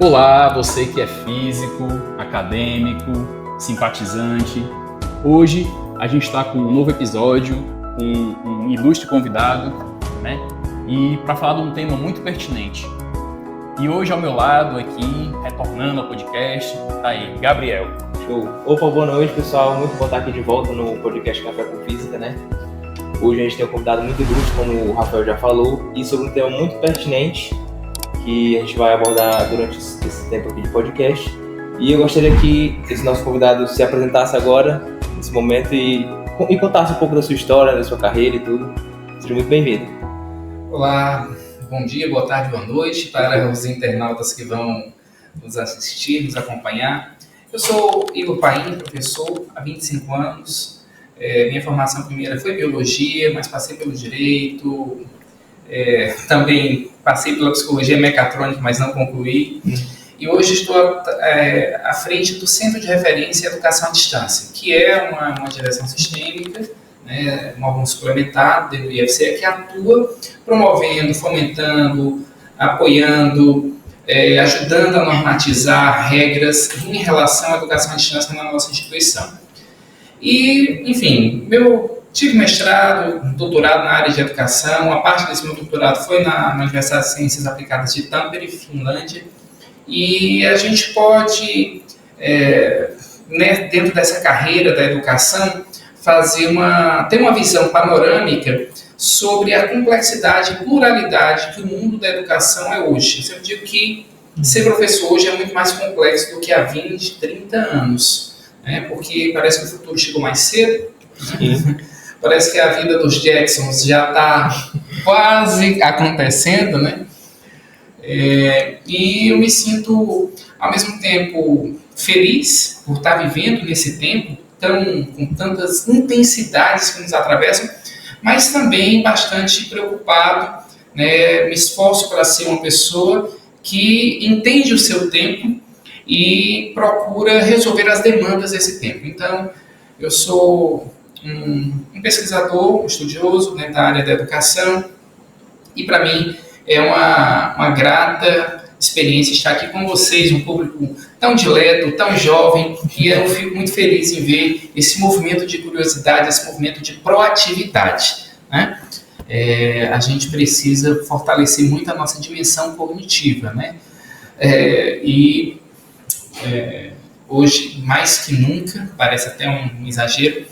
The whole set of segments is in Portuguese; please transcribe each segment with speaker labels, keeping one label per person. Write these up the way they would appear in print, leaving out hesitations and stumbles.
Speaker 1: Olá, você que é físico, acadêmico, simpatizante. Hoje a gente está com um novo episódio, com um ilustre convidado, né? E para falar de um tema muito pertinente. E hoje ao meu lado aqui, retornando ao podcast, tá aí, Gabriel.
Speaker 2: Show. Opa, boa noite, pessoal. Muito bom estar aqui de volta no podcast Café com Física, né? Hoje a gente tem um convidado muito ilustre, como o Rafael já falou, e sobre um tema muito pertinente que a gente vai abordar durante esse tempo aqui de podcast. E eu gostaria que esse nosso convidado se apresentasse agora, nesse momento, e contasse um pouco da sua história, da sua carreira e tudo. Seja muito bem-vindo.
Speaker 3: Olá, bom dia, boa tarde, boa noite para os internautas que vão nos assistir, nos acompanhar. Eu sou Igor Paim, professor há 25 anos. Minha formação primeira foi biologia, mas passei pelo direito, também passei pela psicologia mecatrônica, mas não concluí. E hoje estou à frente do Centro de Referência em Educação à Distância, que é uma direção sistêmica, né, um órgão suplementar do IFCE que atua promovendo, fomentando, apoiando, ajudando a normatizar regras em relação à educação à distância na nossa instituição. E, enfim, tive mestrado, doutorado na área de educação. A parte desse meu doutorado foi na Universidade de Ciências Aplicadas de Tampere, Finlândia. E a gente pode, dentro dessa carreira da educação, ter uma visão panorâmica sobre a complexidade e pluralidade que o mundo da educação é hoje. Eu digo que ser professor hoje é muito mais complexo do que há 20, 30 anos, né? Porque parece que o futuro chegou mais cedo. Parece que a vida dos Jacksons já está quase acontecendo, né? E eu me sinto, ao mesmo tempo, feliz por estar vivendo nesse tempo com tantas intensidades que nos atravessam, mas também bastante preocupado, né? Me esforço para ser uma pessoa que entende o seu tempo e procura resolver as demandas desse tempo. Então, eu sou um pesquisador, um estudioso, né, da área da educação, e para mim é uma grata experiência estar aqui com vocês, um público tão dileto, tão jovem, e eu fico muito feliz em ver esse movimento de curiosidade, esse movimento de proatividade, né? A gente precisa fortalecer muito a nossa dimensão cognitiva, né? Hoje, mais que nunca, parece até um exagero,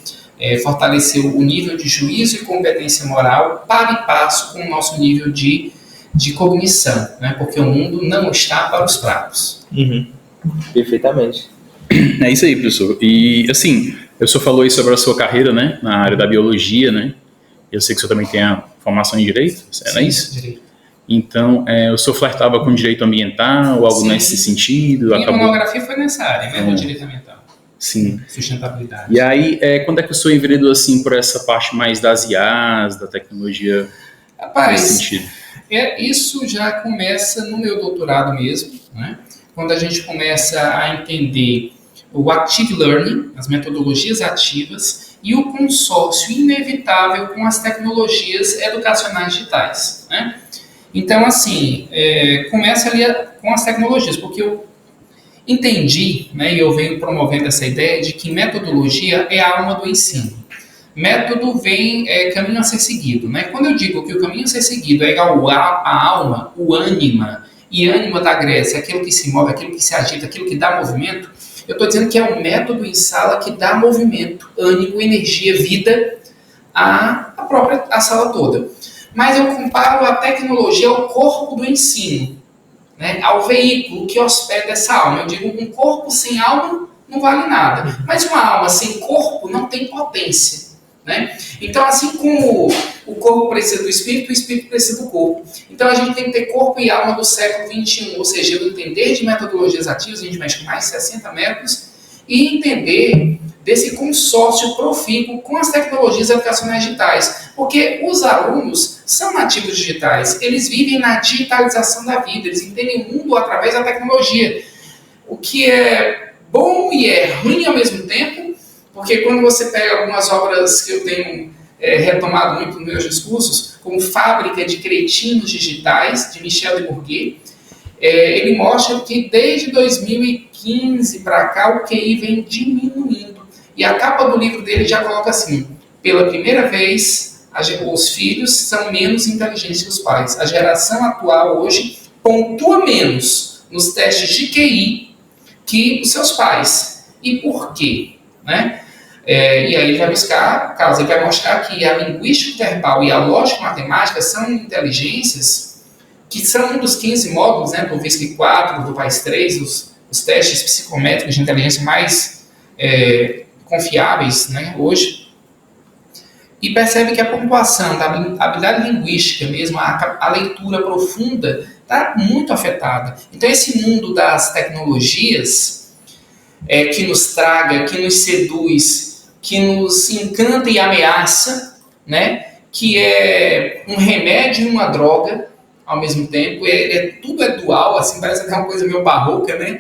Speaker 3: fortalecer o nível de juízo e competência moral para e passo com o nosso nível de cognição, né? Porque o mundo não está para os fracos.
Speaker 2: Perfeitamente.
Speaker 1: É isso aí, professor. E, assim, o senhor falou aí sobre a sua carreira, né, na área da biologia, né? Eu sei que o senhor também tem a formação em direito, não é isso?
Speaker 3: Direito.
Speaker 1: Então, o senhor flertava com direito ambiental, algo nesse sentido?
Speaker 3: Minha monografia foi nessa área, né, do direito ambiental.
Speaker 1: Sim.
Speaker 3: Sustentabilidade.
Speaker 1: E aí, quando é que o senhor enveredou assim por essa parte mais das IAs, da tecnologia, nesse sentido?
Speaker 3: Isso já começa no meu doutorado mesmo, né? Quando a gente começa a entender o Active Learning, as metodologias ativas, e o consórcio inevitável com as tecnologias educacionais digitais, né? Então, assim, começa ali com as tecnologias, porque eu entendi, né, e eu venho promovendo essa ideia de que metodologia é a alma do ensino. Método caminho a ser seguido, né? Quando eu digo que o caminho a ser seguido é igual a alma, o ânima, e ânima da Grécia, aquilo que se move, aquilo que se agita, aquilo que dá movimento, eu estou dizendo que é um método em sala que dá movimento, ânimo, energia, vida à sala toda. Mas eu comparo a tecnologia ao corpo do ensino, né? Ao veículo que hospeda essa alma. Eu digo, um corpo sem alma não vale nada, mas uma alma sem corpo não tem potência, né? Então, assim como o corpo precisa do espírito, o espírito precisa do corpo. Então, a gente tem que ter corpo e alma do século XXI, ou seja, eu entender de metodologias ativas, a gente mexe com mais de 60 métodos, e entender desse consórcio profícuo com as tecnologias educacionais digitais. Porque os alunos são nativos digitais, eles vivem na digitalização da vida, eles entendem o mundo através da tecnologia. O que é bom e é ruim ao mesmo tempo, porque quando você pega algumas obras que eu tenho retomado muito nos meus discursos, como Fábrica de Cretinos Digitais, de Michel de Bourdieu, ele mostra que desde 2015 para cá o QI vem diminuindo. E a capa do livro dele já coloca assim: pela primeira vez, os filhos são menos inteligentes que os pais. A geração atual hoje pontua menos nos testes de QI que os seus pais. E por quê? Né? E aí ele vai buscar, Carlos, ele vai mostrar que a linguística verbal e a lógica matemática são inteligências que são um dos 15 módulos, né, do VISC 4, do PAIS 3, os testes psicométricos de inteligência mais confiáveis, né, hoje. E percebe que a pontuação da habilidade linguística mesmo, a leitura profunda, está muito afetada. Então esse mundo das tecnologias que nos traga, que nos seduz, que nos encanta e ameaça, né, que é um remédio e uma droga ao mesmo tempo, tudo é dual, assim, parece que é uma coisa meio barroca, né?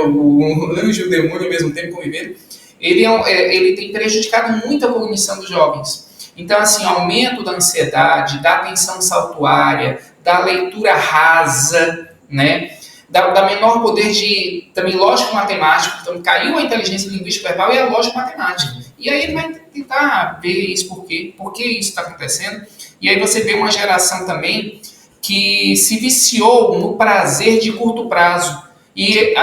Speaker 3: O anjo e o demônio ao mesmo tempo convivendo. Ele tem prejudicado muito a cognição dos jovens. Então, assim, aumento da ansiedade, da atenção saltuária, da leitura rasa, né? Da menor poder de, também, lógico-matemático. Então, caiu a inteligência linguística verbal e a lógico-matemática. E aí ele vai tentar ver isso, por que isso está acontecendo. E aí você vê uma geração também que se viciou no prazer de curto prazo. E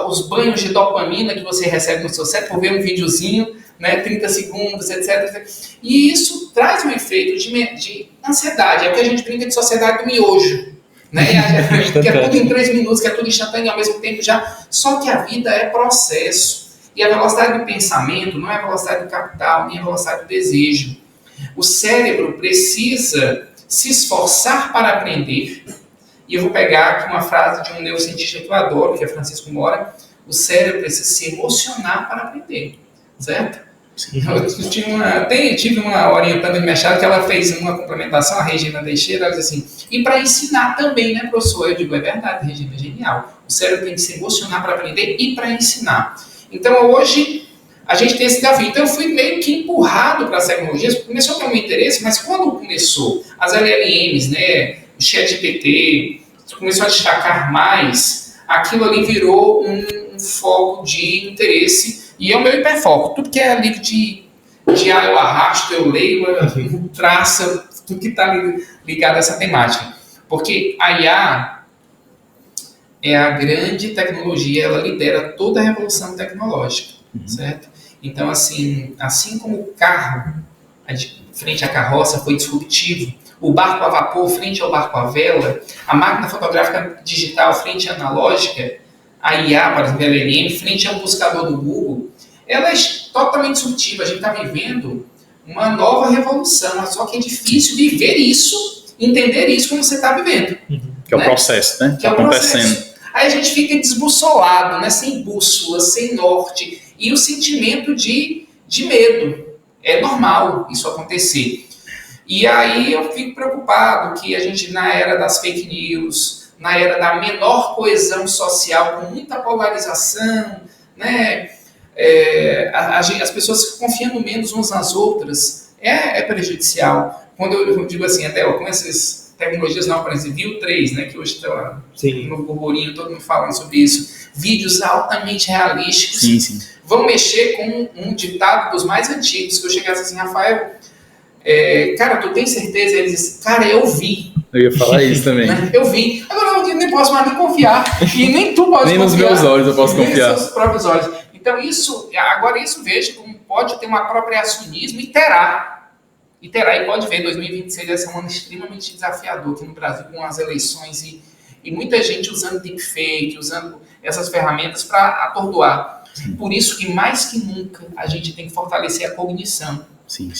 Speaker 3: os banhos de dopamina que você recebe no seu cérebro por ver um videozinho, né, 30 segundos, etc. E isso traz um efeito de ansiedade. É o que a gente brinca de sociedade do miojo. Né? Que é tudo em 3 minutos, que é tudo instantâneo ao mesmo tempo já. Só que a vida é processo. E a velocidade do pensamento não é a velocidade do capital, nem a velocidade do desejo. O cérebro precisa se esforçar para aprender. E eu vou pegar aqui uma frase de um neurocientista que eu adoro, que é Francisco Mora: o cérebro precisa se emocionar para aprender. Certo? Eu tive uma orientanda de mestrado que ela fez uma complementação, a Regina Teixeira, ela disse assim: e para ensinar também, né, professor? Eu digo, é verdade, Regina, é genial. O cérebro tem que se emocionar para aprender e para ensinar. Então, hoje, a gente tem esse desafio. Então, eu fui meio que empurrado para as tecnologias, começou a ter um interesse, mas quando começou as LLMs, né, o ChatGPT, começou a destacar mais, aquilo ali virou um foco de interesse, e é o meu hiperfoco. Tudo que é livro de eu arrasto, eu leio, traça, tudo que está ligado a essa temática. Porque a IA é a grande tecnologia, ela lidera toda a revolução tecnológica, certo? Então, assim como o carro, frente à carroça, foi disruptivo, o barco a vapor frente ao barco a vela, a máquina fotográfica digital frente à analógica, a IA, por exemplo, a LLM, frente ao buscador do Google, ela é totalmente disruptiva. A gente está vivendo uma nova revolução, só que é difícil viver isso, entender isso como você está vivendo.
Speaker 1: Que é o processo, né?
Speaker 3: Que é o acontecendo. Aí a gente fica desbussolado, né? Sem bússola, sem norte, e o sentimento de medo. É normal isso acontecer. E aí eu fico preocupado que a gente, na era das fake news, na era da menor coesão social, com muita polarização, né? As pessoas confiando menos umas nas outras, é prejudicial. Quando eu digo assim, até com essas tecnologias não, por exemplo, View 3, né, que hoje está no burburinho, todo mundo falando sobre isso, vídeos altamente realísticos,
Speaker 1: sim.
Speaker 3: Vão mexer com um ditado dos mais antigos, que eu chegasse assim, Rafael, cara, tu tem certeza? Ele disse, cara, eu vi.
Speaker 1: Eu ia falar isso também.
Speaker 3: Eu vi. Agora eu nem posso mais nem confiar. E nem tu pode
Speaker 1: nem confiar. Nem nos meus olhos eu posso confiar. Nem nos seus próprios olhos.
Speaker 3: Então agora isso veja como pode ter um apropriacionismo e terá. E pode ver, 2026 vai ser um ano extremamente desafiador aqui no Brasil, com as eleições e muita gente usando deepfake, usando essas ferramentas para atordoar. Por isso que mais que nunca a gente tem que fortalecer a cognição.
Speaker 1: Sim.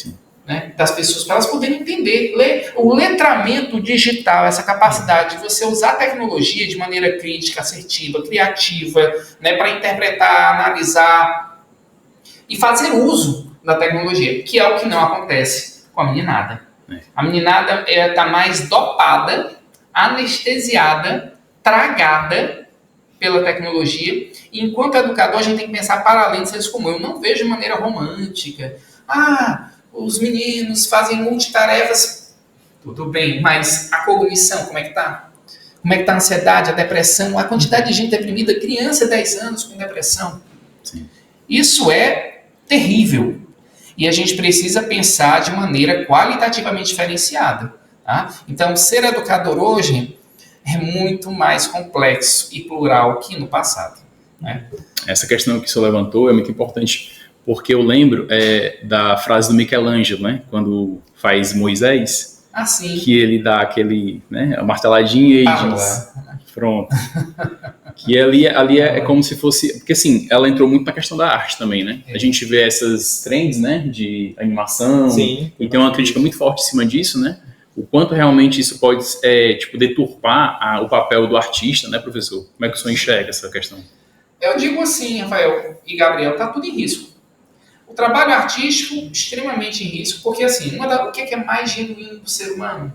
Speaker 3: Né, das pessoas, para elas poderem entender. O letramento digital, essa capacidade de você usar a tecnologia de maneira crítica, assertiva, criativa, né, para interpretar, analisar e fazer uso da tecnologia, que é o que não acontece com a meninada. A meninada está mais dopada, anestesiada, tragada pela tecnologia, e enquanto educador a gente tem que pensar para além de senso comum. Eu não vejo de maneira romântica. Os meninos fazem multitarefas. Tudo bem, mas a cognição, como é que tá? como é que está a ansiedade, a depressão, a quantidade de gente deprimida, criança de 10 anos com depressão.
Speaker 1: Sim.
Speaker 3: Isso é terrível. E a gente precisa pensar de maneira qualitativamente diferenciada. Tá? Então, ser educador hoje é muito mais complexo e plural que no passado. Né?
Speaker 1: Essa questão que o senhor levantou é muito importante, porque eu lembro da frase do Michelangelo, né? Quando faz Moisés,
Speaker 3: Assim.
Speaker 1: que ele dá aquele, né, a marteladinha e diz, pronto. Que ali é como se fosse, porque assim, ela entrou muito na questão da arte também, né? A gente vê essas trends, né, de animação,
Speaker 2: Sim,
Speaker 1: e tem uma crítica muito forte em cima disso, né? O quanto realmente isso pode, deturpar o papel do artista, né, professor? Como é que o senhor enxerga essa questão?
Speaker 3: Eu digo assim, Rafael e Gabriel, está tudo em risco. O trabalho artístico, extremamente em risco, porque assim, o que é mais genuíno do ser humano?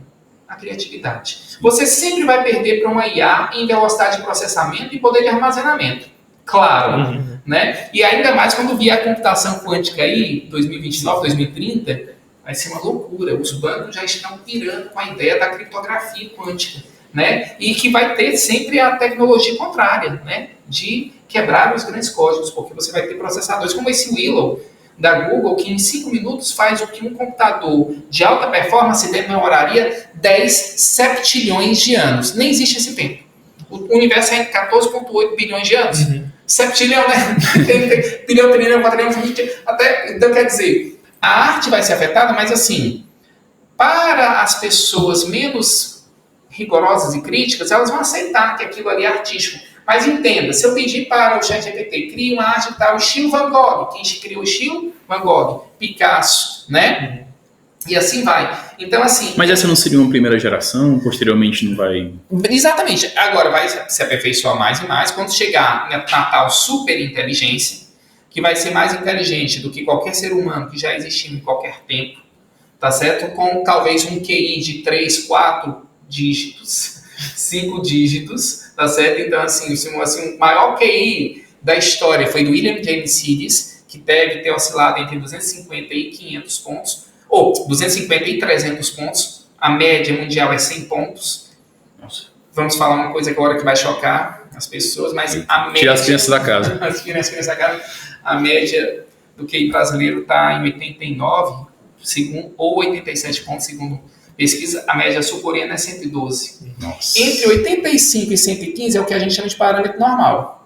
Speaker 3: A criatividade. Você sempre vai perder para uma IA em velocidade de processamento e poder de armazenamento. Claro, né? E ainda mais quando vier a computação quântica aí, 2029, 2030, vai ser uma loucura. Os bancos já estão pirando com a ideia da criptografia quântica, né? E que vai ter sempre a tecnologia contrária, né? De quebrar os grandes códigos, porque você vai ter processadores como esse Willow da Google, que em 5 minutos faz o que um computador de alta performance demoraria 10 septilhões de anos. Nem existe esse tempo. O universo é em 14,8 bilhões de anos. Septilhão, né? Bilhão, trilhão, quatrilhão, até, então quer dizer, a arte vai ser afetada, mas assim, para as pessoas menos rigorosas e críticas, elas vão aceitar que aquilo ali é artístico. Mas entenda, se eu pedir para o ChatGPT, crie uma arte tal, estilo Van Gogh, quem criou o estilo? Van Gogh, Picasso, né? E assim vai. Então, assim...
Speaker 1: Mas essa não seria uma primeira geração? Posteriormente não vai...
Speaker 3: Exatamente. Agora vai se aperfeiçoar mais e mais. Quando chegar na tal superinteligência, que vai ser mais inteligente do que qualquer ser humano que já existiu em qualquer tempo, tá certo? Com talvez um QI de 3, 4 dígitos, 5 dígitos, tá certo? Então, assim, o maior QI da história foi do William James Sidis, que deve ter oscilado entre 250 e 500 pontos, ou 250 e 300 pontos. A média mundial é 100 pontos.
Speaker 1: Nossa.
Speaker 3: Vamos falar uma coisa agora que vai chocar as pessoas, mas a média...
Speaker 1: Tirar as crianças da casa.
Speaker 3: As crianças da casa. A média do QI brasileiro está em 89, ou 87 pontos, segundo pesquisa. A média sul-coreana é 112.
Speaker 1: Nossa.
Speaker 3: Entre 85 e 115 é o que a gente chama de parâmetro normal.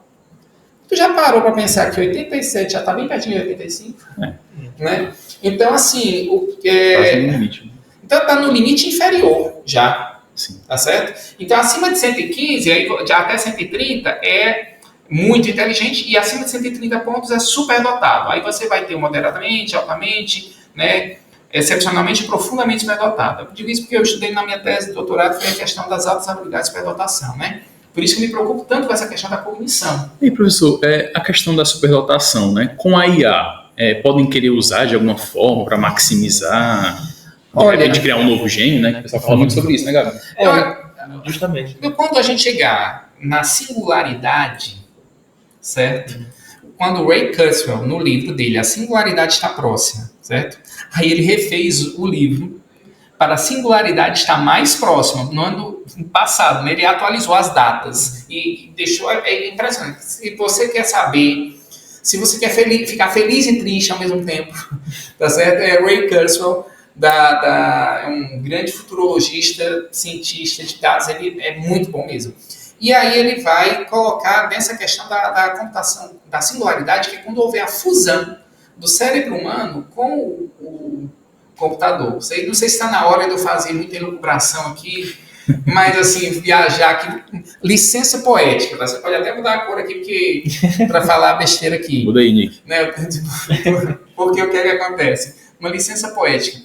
Speaker 3: Tu já parou para pensar que 87 já está bem pertinho de 85? Né? Então, assim... Então, está no limite inferior já.
Speaker 1: Sim.
Speaker 3: Tá certo? Então, acima de 115, aí, já até 130, é muito inteligente, e acima de 130 pontos é superdotado. Aí você vai ter moderadamente, altamente, né? Excepcionalmente, profundamente superdotado. Eu digo isso porque eu estudei na minha tese de doutorado, foi a questão das altas habilidades de superdotação, né? Por isso que eu me preocupo tanto com essa questão da cognição.
Speaker 1: E, professor, a questão da superdotação, né? Com a IA, podem querer usar de alguma forma para maximizar, de repente criar um novo gênio, né? O pessoal fala muito sobre isso, né, Gabi?
Speaker 2: Justamente.
Speaker 3: Quando a gente chegar na singularidade, certo? Quando o Ray Kurzweil, no livro dele, A Singularidade Está Próxima, certo? Aí ele refez o livro para a singularidade estar mais próxima, no ano passado, né? Ele atualizou as datas e deixou... É impressionante. Se você quer saber, se você quer ficar feliz e triste ao mesmo tempo, tá certo? É Ray Kurzweil, é um grande futurologista, cientista de dados, ele é muito bom mesmo. E aí ele vai colocar nessa questão da computação, da singularidade, que é quando houver a fusão do cérebro humano com o computador. Não sei se está na hora de eu fazer muita elucubração aqui, mas assim, viajar aqui, licença poética, tá? Você pode até mudar a cor aqui para falar besteira aqui.
Speaker 1: Muda aí, Nick.
Speaker 3: Né? Porque o que é que acontece? Uma licença poética.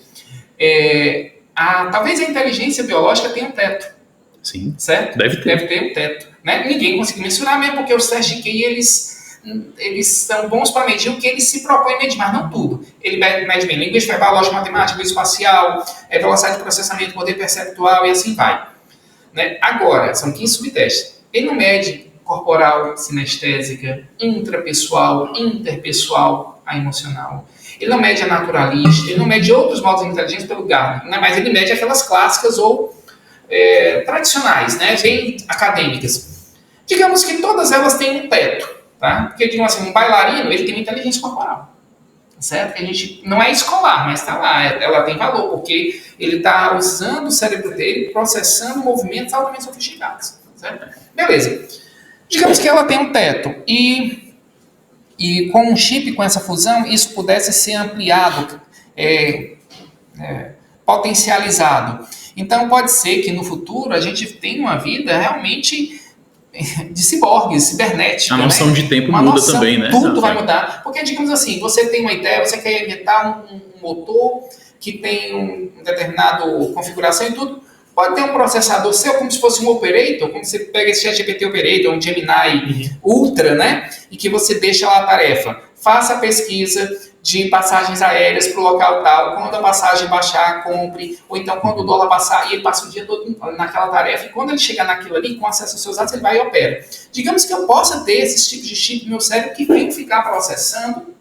Speaker 3: Talvez a inteligência biológica tenha um teto.
Speaker 1: Sim.
Speaker 3: Certo?
Speaker 1: Deve ter
Speaker 3: um teto. Né? Ninguém consegue mensurar mesmo, porque os testes de QI, eles são bons para medir o que eles se propõem a medir, mas não tudo. Ele mede bem linguística, verbal, lógica, matemática, espacial, velocidade de processamento, poder perceptual e assim vai. Né? Agora, são 15 subtestes. Ele não mede corporal, sinestésica, intrapessoal, interpessoal, a emocional. Ele não mede a naturalista, ele não mede outros modos de inteligência pelo Gardner, né? Mas ele mede aquelas clássicas ou tradicionais, né, bem acadêmicas. Digamos que todas elas têm um teto, tá? Porque, digamos assim, um bailarino, ele tem uma inteligência corporal, certo? Que a gente não é escolar, mas está lá, ela tem valor, porque ele está usando o cérebro dele, processando movimentos altamente sofisticados, certo? Beleza. Digamos que ela tem um teto e com um chip, com essa fusão, isso pudesse ser ampliado, potencializado. Então, pode ser que no futuro a gente tenha uma vida realmente de ciborgues, cibernética.
Speaker 1: A noção, né, de tempo muda também, né?
Speaker 3: Tudo vai mudar. Porque, digamos assim, você tem uma ideia, você quer inventar um motor que tem uma determinada configuração e tudo. Pode ter um processador seu como se fosse um operator, como você pega esse ChatGPT Operator, um Gemini Ultra, né? E que você deixa lá a tarefa. Faça a pesquisa de passagens aéreas para o local tal, quando a passagem baixar, compre, ou então quando o dólar passar, e ele passa o dia todo naquela tarefa, e quando ele chegar naquilo ali, com acesso aos seus dados, ele vai e opera. Digamos que eu possa ter esses tipos de chip no meu cérebro que vem ficar processando,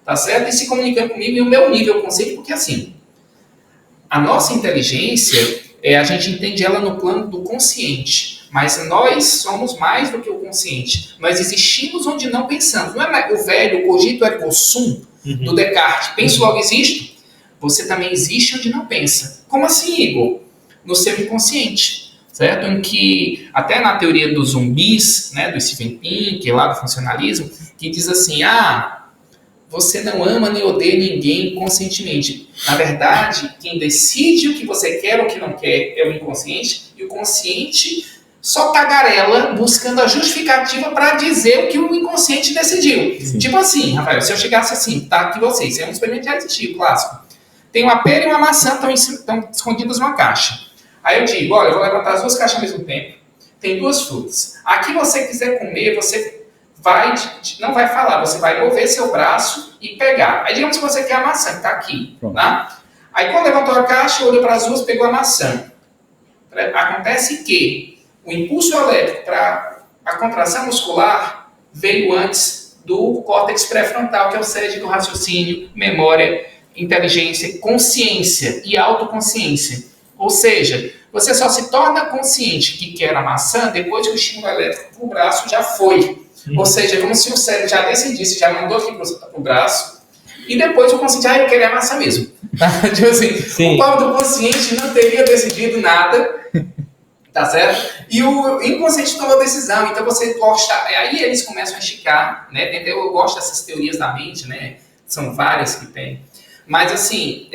Speaker 3: tá certo? E se comunicando comigo e o meu nível conceito, porque assim, a nossa inteligência, a gente entende ela no plano do consciente, mas nós somos mais do que o consciente. Nós existimos onde não pensamos. Não é o velho cogito ergo sum do Descartes, penso logo existo? Você também existe onde não pensa. Como assim, Igor? No seu inconsciente, certo? Em que, até na teoria dos zumbis, né, do Steven Pinker, lá do funcionalismo, que diz assim, você não ama nem odeia ninguém conscientemente. Na verdade, quem decide o que você quer ou o que não quer é o inconsciente, e o consciente só tagarela buscando a justificativa para dizer o que o inconsciente decidiu. Sim. Tipo assim, Rafael, se eu chegasse assim, tá aqui vocês, é um experimento já existiu, clássico. Tem uma pera e uma maçã estão escondidas numa caixa. Aí eu digo, olha, eu vou levantar as duas caixas ao mesmo tempo, tem duas frutas. Aqui você quiser comer, você não vai falar, você vai mover seu braço e pegar. Aí digamos que você quer a maçã, que está aqui. Tá? Aí quando levantou a caixa, olhou para as duas, pegou a maçã. Acontece que o impulso elétrico para a contração muscular veio antes do córtex pré-frontal, que é o sede do raciocínio, memória, inteligência, consciência e autoconsciência. Ou seja, você só se torna consciente que quer a maçã depois que o estímulo elétrico para o braço já foi. Ou seja, é como se o cérebro já decidisse, já mandou aqui para o braço, e depois o consciente, eu queria a maçã mesmo. Tipo assim, o povo do consciente não teria decidido nada, tá certo? E o inconsciente tomou a decisão, então você gosta, aí eles começam a esticar, né? Eu gosto dessas teorias da mente, né? São várias que tem. Mas assim,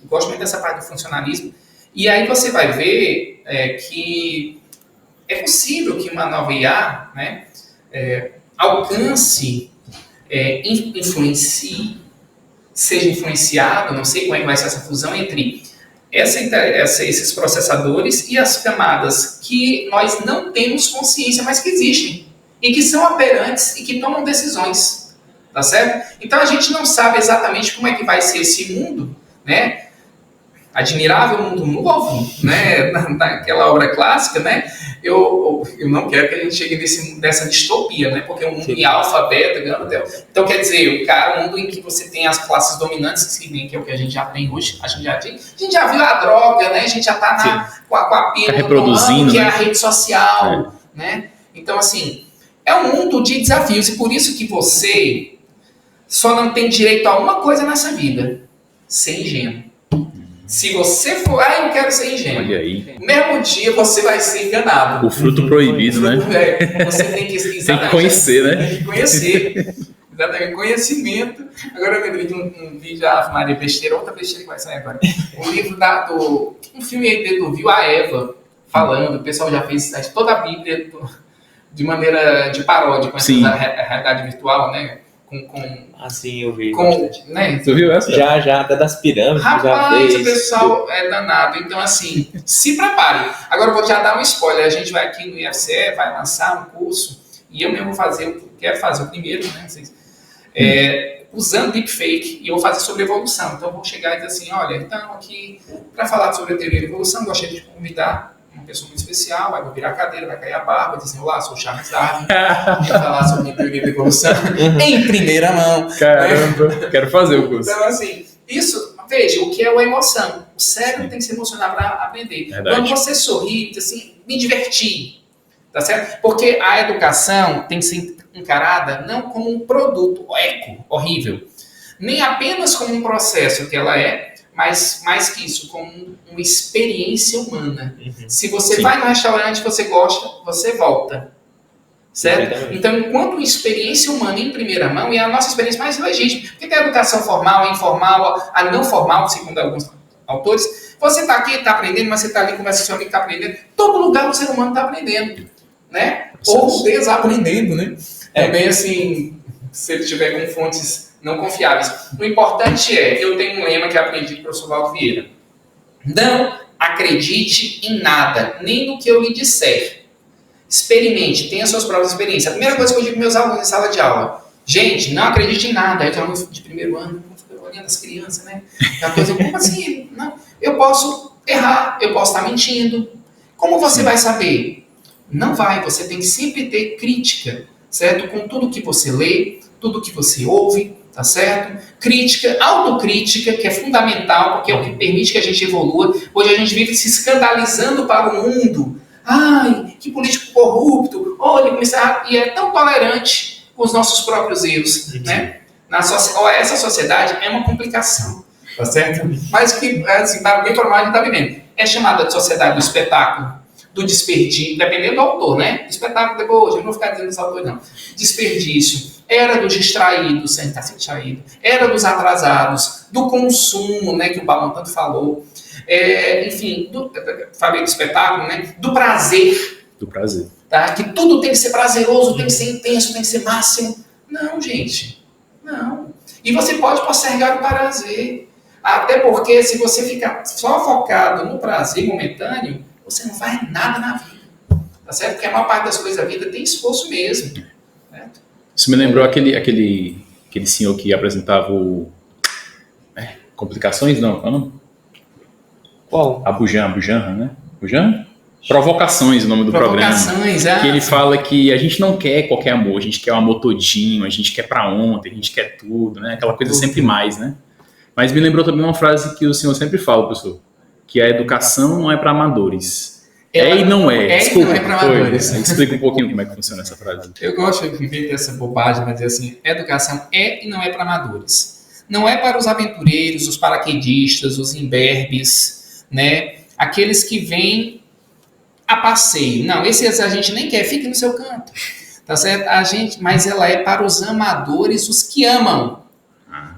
Speaker 3: gosto muito dessa parte do funcionalismo, e aí você vai ver que é possível que uma nova IA, né? Alcance, influencie, seja influenciado, não sei como é que vai ser essa fusão entre esses processadores e as camadas que nós não temos consciência, mas que existem, e que são operantes e que tomam decisões, tá certo? Então a gente não sabe exatamente como é que vai ser esse mundo, né? Admirável Mundo Novo, né? Naquela obra clássica, né? Eu não quero que a gente chegue nessa distopia, né? Porque é um mundo em alfa, beta, gama, delta. Então, quer dizer, um mundo em que você tem as classes dominantes, que é o que a gente já tem hoje, a gente já viu a droga, né? A gente já está com a pílula,
Speaker 1: tá reproduzindo,
Speaker 3: que
Speaker 1: né?
Speaker 3: É a rede social, né? Então, assim, é um mundo de desafios, e por isso que você só não tem direito a uma coisa nessa vida: ser ingênuo. Se você for, eu quero ser ingênuo.
Speaker 1: Olha aí.
Speaker 3: No mesmo dia você vai ser enganado.
Speaker 1: O fruto proibido, né?
Speaker 3: Você tem que
Speaker 1: conhecer, né?
Speaker 3: Tem que conhecer. Exatamente, conhecimento. Agora eu lembrei de um vídeo da Maria Besteira, outra besteira que vai sair agora. Um livro um filme aí do Viu a Eva, falando, o pessoal já fez toda a Bíblia de maneira de paródia, com essa realidade virtual, né?
Speaker 2: Assim, eu vi.
Speaker 3: Né?
Speaker 1: Tu viu essa?
Speaker 2: Já, até das pirâmides.
Speaker 3: Rapaz,
Speaker 2: já
Speaker 3: o pessoal é danado. Então, assim, se prepare. Agora eu vou já dar um spoiler. A gente vai aqui no IFCE, vai lançar um curso, e eu mesmo quero fazer o primeiro, né? Usando deepfake, e eu vou fazer sobre evolução. Então, eu vou chegar e dizer assim, olha, então aqui, para falar sobre a teoria da evolução, gostaria de convidar uma pessoa muito especial, vai virar a cadeira, vai cair a barba, dizer, olá, sou o Charles Darwin, e falar sobre a teoria da evolução em primeira mão.
Speaker 1: Caramba, quero fazer o curso.
Speaker 3: Então, assim, isso, veja, o que é a emoção? O cérebro tem que se emocionar para aprender.
Speaker 1: Verdade.
Speaker 3: Quando você sorri, diz assim, me divertir, tá certo? Porque a educação tem que ser encarada não como um produto horrível, nem apenas como um processo que ela é, mas mais que isso, como uma experiência humana. Se você vai no restaurante, você gosta, você volta. Certo? Então, enquanto experiência humana em primeira mão, e a nossa experiência mais legítima, porque tem a educação formal, a informal, a não formal, segundo alguns autores, você está aqui, está aprendendo, mas você está ali, conversa com seu amigo, está aprendendo. Todo lugar o ser humano está aprendendo, né? Ou desaprendendo, né? Também assim, se ele tiver com fontes não confiáveis. O importante é, eu tenho um lema que aprendi com o professor Valdo Vieira. Não acredite em nada, nem no que eu lhe disser. Experimente, tenha suas próprias experiências. A primeira coisa que eu digo para meus alunos em sala de aula, gente, não acredite em nada. Aí eu tenho alunos de primeiro ano, olhando as crianças, né? Aquela coisa, como assim? Não, eu posso errar, eu posso estar mentindo. Como você vai saber? Não vai, você tem que sempre ter crítica, certo? Com tudo que você lê, tudo que você ouve, tá certo? Crítica, autocrítica, que é fundamental, porque é o que permite que a gente evolua. Hoje a gente vive se escandalizando para o mundo. Ai, que político corrupto, olha, e é tão tolerante com os nossos próprios erros, né? Essa sociedade é uma complicação, tá certo? Mas que, assim, bem para a gente está vivendo. É chamada de sociedade do espetáculo, do desperdício, dependendo do autor, né? Espetáculo, depois, eu não vou ficar dizendo dos autores, não. Desperdício, era dos distraídos, sem estar distraído, era dos atrasados, do consumo, né, que o Balão tanto falou. Enfim, falei do espetáculo, né? Do prazer.
Speaker 1: Do prazer.
Speaker 3: Tá? Que tudo tem que ser prazeroso, tem que ser intenso, tem que ser máximo. Não, gente. Não. E você pode postergar o prazer. Até porque se você ficar só focado no prazer momentâneo, você não faz nada na vida. Tá certo? Porque a maior parte das coisas da vida tem esforço mesmo. Certo?
Speaker 1: Isso me lembrou aquele senhor que apresentava o... Complicações? Não.
Speaker 2: Qual?
Speaker 1: Abujan, né? Abujan? Provocações, o nome do programa. Que ele fala que a gente não quer qualquer amor, a gente quer o amor todinho, a gente quer pra ontem, a gente quer tudo, né? Aquela coisa sempre mais, né? Mas me lembrou também uma frase que o senhor sempre fala, professor, que a educação não é para amadores. E não é. Desculpa,
Speaker 3: e não é para amadores.
Speaker 1: Explica um pouquinho como é que funciona essa frase.
Speaker 3: Eu gosto de ver essa bobagem, mas dizer assim, educação é e não é para amadores. Não é para os aventureiros, os paraquedistas, os imberbes, né? Aqueles que vêm a passeio. Não, esses a gente nem quer, fique no seu canto. Tá certo? Mas ela é para os amadores, os que amam.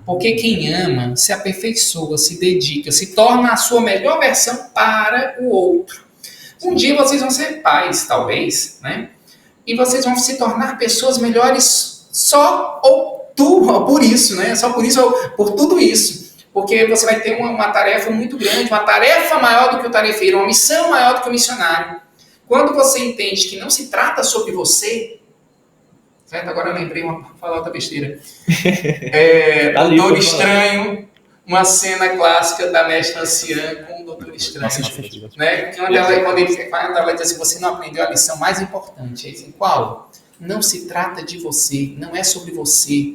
Speaker 3: Porque quem ama se aperfeiçoa, se dedica, se torna a sua melhor versão para o outro. Um dia vocês vão ser pais, talvez, né? E vocês vão se tornar pessoas melhores só ou por isso, né? Só por isso ou por tudo isso. Porque você vai ter uma tarefa muito grande, uma tarefa maior do que o tarefeiro, uma missão maior do que o missionário. Quando você entende que não se trata sobre você, certo? Agora eu lembrei falar outra besteira. Doutor Estranho, uma cena clássica da mestra anciã com o Doutor Estranho. Né? Quando ela diz assim, você não aprendeu a lição mais importante. Aí, assim, qual? Não se trata de você, não é sobre você.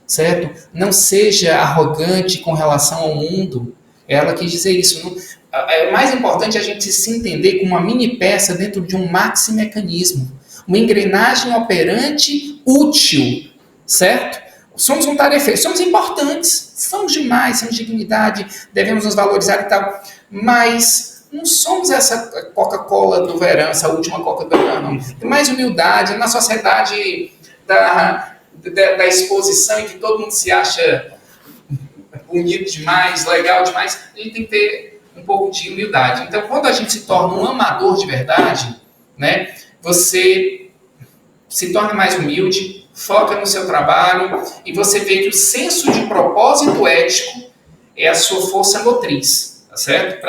Speaker 3: Certo? Não seja arrogante com relação ao mundo. Ela quis dizer isso. O mais importante é a gente se entender como uma mini peça dentro de um maxi-mecanismo. Uma engrenagem operante útil. Certo? Somos um tarefeiro, somos importantes. Somos demais, somos dignidade, devemos nos valorizar e tal. Mas não somos essa Coca-Cola do verão, essa última Coca do verão, não. Tem mais humildade na sociedade da exposição em que todo mundo se acha bonito demais, legal demais, a gente tem que ter um pouco de humildade. Então, quando a gente se torna um amador de verdade, né, você se torna mais humilde, foca no seu trabalho e você vê que o senso de propósito ético é a sua força motriz, tá certo?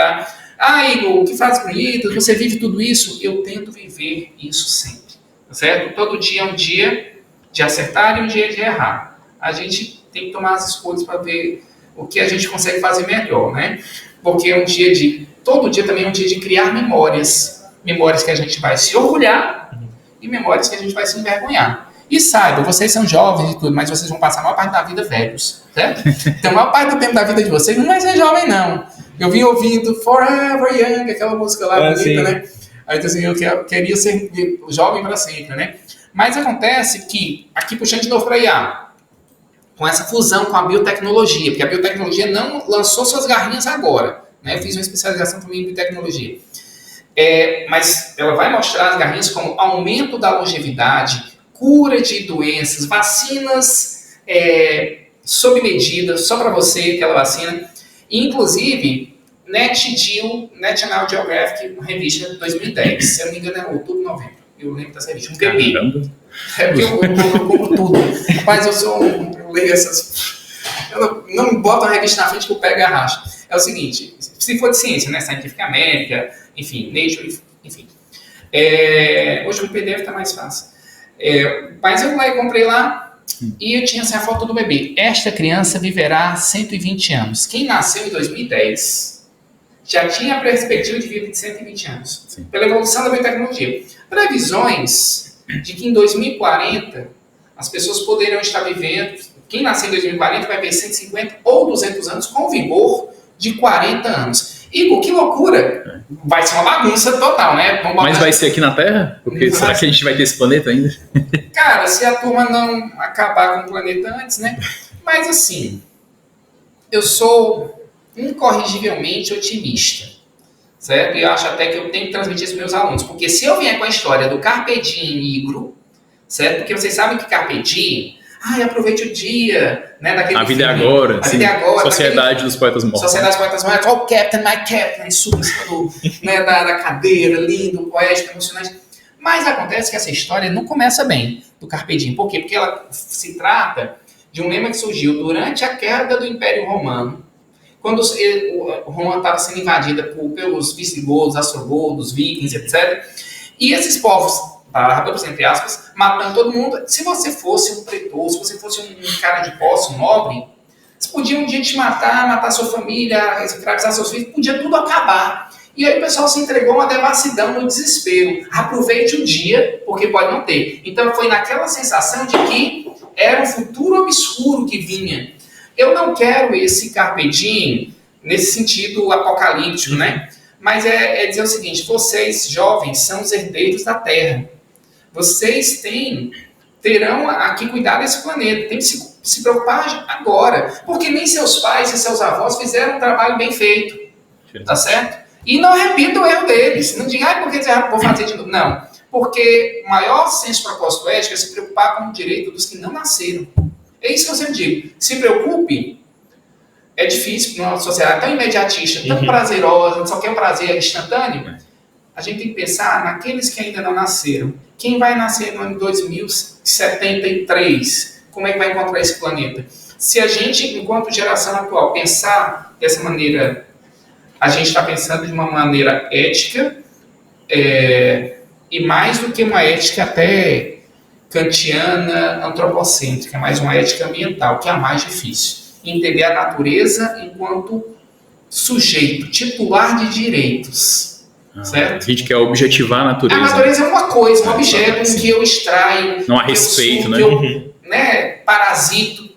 Speaker 3: Igor, o que faz bonito? Você vive tudo isso? Eu tento viver isso sempre, tá certo? Todo dia é um dia de acertar e um dia de errar. A gente tem que tomar as escolhas para ver o que a gente consegue fazer melhor, né? Porque todo dia também é um dia de criar memórias. Memórias que a gente vai se orgulhar e memórias que a gente vai se envergonhar. E saibam, vocês são jovens e tudo, mas vocês vão passar a maior parte da vida velhos, certo? Então, a maior parte do tempo da vida de vocês não vai ser jovem, não. Eu vim ouvindo Forever Young, aquela música lá bonita,
Speaker 2: sim.
Speaker 3: né? Aí assim, eu queria ser jovem para sempre, né? Mas acontece que, aqui puxando de novo para IA, com essa fusão com a biotecnologia, porque a biotecnologia não lançou suas garrinhas agora, né? Eu fiz uma especialização também em biotecnologia. Mas ela vai mostrar as garrinhas como aumento da longevidade, cura de doenças, vacinas sob medida, só para você, aquela vacina. Inclusive, National Geographic, revista de 2010, se eu não me engano é outubro, novembro. Eu lembro dessa revista, um bebê. É porque eu compro tudo. Mas eu leio essas... Eu não me boto uma revista na frente que eu pego e arrasto. É o seguinte, se for de ciência, né? Scientific American, enfim, Nature, enfim. Hoje o PDF está mais fácil. Mas eu comprei lá e eu tinha assim, a foto do bebê. Esta criança viverá 120 anos. Quem nasceu em 2010 já tinha a perspectiva de vida de 120 anos. Sim. Pela evolução da biotecnologia. Previsões de que em 2040 as pessoas poderão estar vivendo, quem nasceu em 2040 vai ver 150 ou 200 anos com vigor de 40 anos. Igor, que loucura! Vai ser uma bagunça total, né?
Speaker 1: Mas vai ser aqui na Terra? Porque será que a gente vai ter esse planeta ainda?
Speaker 3: Cara, se a turma não acabar com o planeta antes, né? Mas assim, eu sou incorrigivelmente otimista, certo? E eu acho até que eu tenho que transmitir isso para meus alunos, porque se eu vier com a história do Carpe Diem Igor, certo? Porque vocês sabem que Carpe Diem, aproveite o dia, né? Daquele
Speaker 1: a vida
Speaker 3: filme,
Speaker 1: é agora,
Speaker 3: a vida é agora.
Speaker 1: Sociedade dos Poetas Mortos.
Speaker 3: Sociedade dos Poetas Mortos, oh Captain, my Captain, super né, da cadeira, lindo, poético, emocionante. Mas acontece que essa história não começa bem, do Carpe Diem. Por quê? Porque ela se trata de um lema que surgiu durante a queda do Império Romano, quando Roma estava sendo invadida pelos visigodos, ostrogodos, vikings, etc. E esses povos, entre aspas, matando todo mundo. Se você fosse um pretor, se você fosse um cara de posse, um nobre, eles podiam um dia te matar sua família, escravizar seus filhos, podia tudo acabar. E aí o pessoal se entregou a uma devassidão, no desespero. Aproveite o dia, porque pode não ter. Então foi naquela sensação de que era um futuro obscuro que vinha. Eu não quero esse Carpe Diem nesse sentido apocalíptico, né? Mas é dizer o seguinte, vocês, jovens, são os herdeiros da Terra. Vocês terão que cuidar desse planeta, tem que se preocupar agora, porque nem seus pais e seus avós fizeram um trabalho bem feito, tá certo? E não repita o erro deles, não diga, porque vou fazer de novo. Não, porque o maior senso de propósito ético é se preocupar com o direito dos que não nasceram. É isso que eu sempre digo, se preocupe. É difícil numa sociedade tão imediatista, tão prazerosa, só quer um prazer instantâneo. A gente tem que pensar naqueles que ainda não nasceram. Quem vai nascer no ano 2073? Como é que vai encontrar esse planeta? Se a gente, enquanto geração atual, pensar dessa maneira, a gente está pensando de uma maneira ética, e mais do que uma ética até kantiana, antropocêntrica, mas uma ética ambiental, que é a mais difícil. Entender a natureza enquanto sujeito, titular de direitos. Certo?
Speaker 1: A gente quer objetivar a natureza.
Speaker 3: A natureza é uma coisa, um objeto em que eu extraio,
Speaker 1: não há respeito,
Speaker 3: que eu parasito.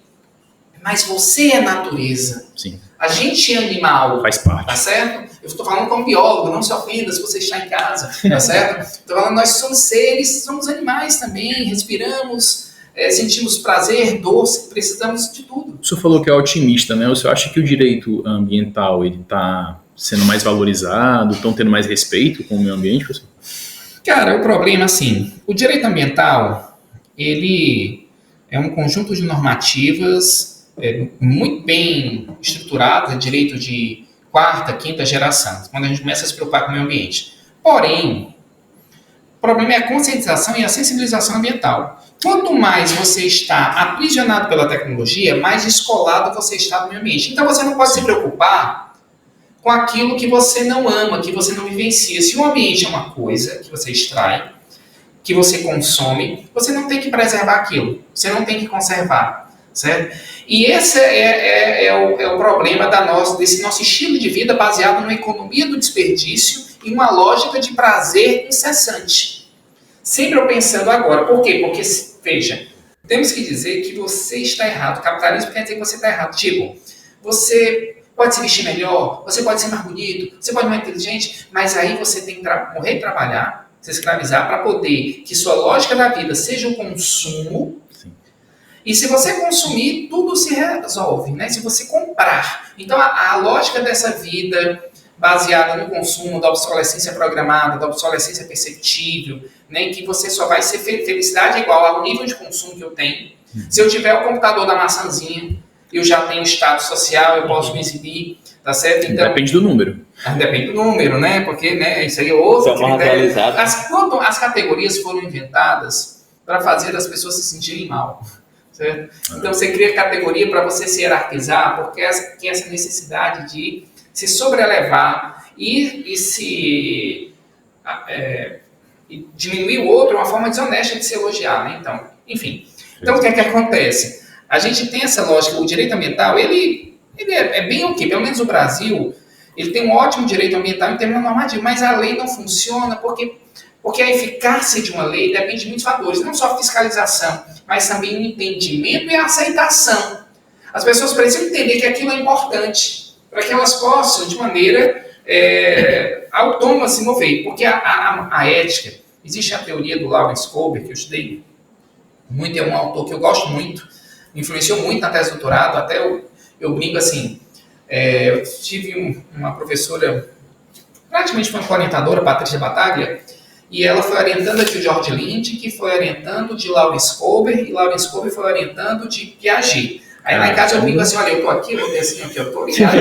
Speaker 3: Mas você é natureza.
Speaker 1: Sim.
Speaker 3: A gente é animal.
Speaker 1: Faz parte.
Speaker 3: Tá certo? Eu estou falando como biólogo, não se ofenda se você está em casa. Tá certo? Estou falando, nós somos seres, somos animais também, respiramos, sentimos prazer, dor, precisamos de tudo.
Speaker 1: O senhor falou que é otimista, né? O senhor acha que o direito ambiental ele está sendo mais valorizado, estão tendo mais respeito com o meio ambiente, professor?
Speaker 3: Cara, o problema, assim, o direito ambiental, ele é um conjunto de normativas muito bem estruturadas, é direito de quarta, quinta geração, quando a gente começa a se preocupar com o meio ambiente. Porém, o problema é a conscientização e a sensibilização ambiental. Quanto mais você está aprisionado pela tecnologia, mais descolado você está do meio ambiente. Então, você não pode se preocupar com aquilo que você não ama, que você não vivencia. Se o ambiente é uma coisa que você extrai, que você consome, você não tem que preservar aquilo, você não tem que conservar, certo? E esse é o problema desse nosso estilo de vida baseado numa economia do desperdício e uma lógica de prazer incessante. Sempre eu pensando agora. Por quê? Porque, Veja, temos que dizer que você está errado. Capitalismo quer dizer que você está errado. Tipo, você pode se vestir melhor, você pode ser mais bonito, você pode ser mais inteligente, mas aí você tem que morrer de trabalhar, se escravizar, para poder que sua lógica da vida seja o consumo.
Speaker 1: Sim.
Speaker 3: E se você consumir, tudo se resolve, né? Se você comprar. Então, a lógica dessa vida baseada no consumo, da obsolescência programada, da obsolescência perceptível, né? Em que você só vai ser felicidade igual ao nível de consumo que eu tenho. Se eu tiver o computador da maçãzinha, eu já tenho status social, eu posso me exibir, tá certo? Então,
Speaker 1: depende do número.
Speaker 3: Depende do número, né? Porque, né, isso aí é outro critério.
Speaker 2: Atualizado.
Speaker 3: As categorias foram inventadas para fazer as pessoas se sentirem mal. Certo? Então você cria categoria para você se hierarquizar, porque tem essa necessidade de se sobrelevar e diminuir o outro é uma forma desonesta de se elogiar, né? Então, enfim. Então o que é que acontece? A gente tem essa lógica, o direito ambiental, ele é bem ok, pelo menos o Brasil, ele tem um ótimo direito ambiental em termos normativos, mas a lei não funciona porque a eficácia de uma lei depende de muitos fatores, não só a fiscalização, mas também o entendimento e a aceitação. As pessoas precisam entender que aquilo é importante, para que elas possam, de maneira autônoma, se mover. Porque a ética, existe a teoria do Lawrence Kober, que eu estudei muito, é um autor que eu gosto muito, me influenciou muito na tese de doutorado, até eu brinco assim, eu tive uma professora, praticamente foi uma orientadora, Patrícia Bataglia, e ela foi orientando de George Lynch, que foi orientando de Lawrence Kober, e Lawrence Kober foi orientando de Piaget. Aí lá em casa eu brinco assim, olha, eu tô aqui, eu vou ter assim, aqui, eu tô ligado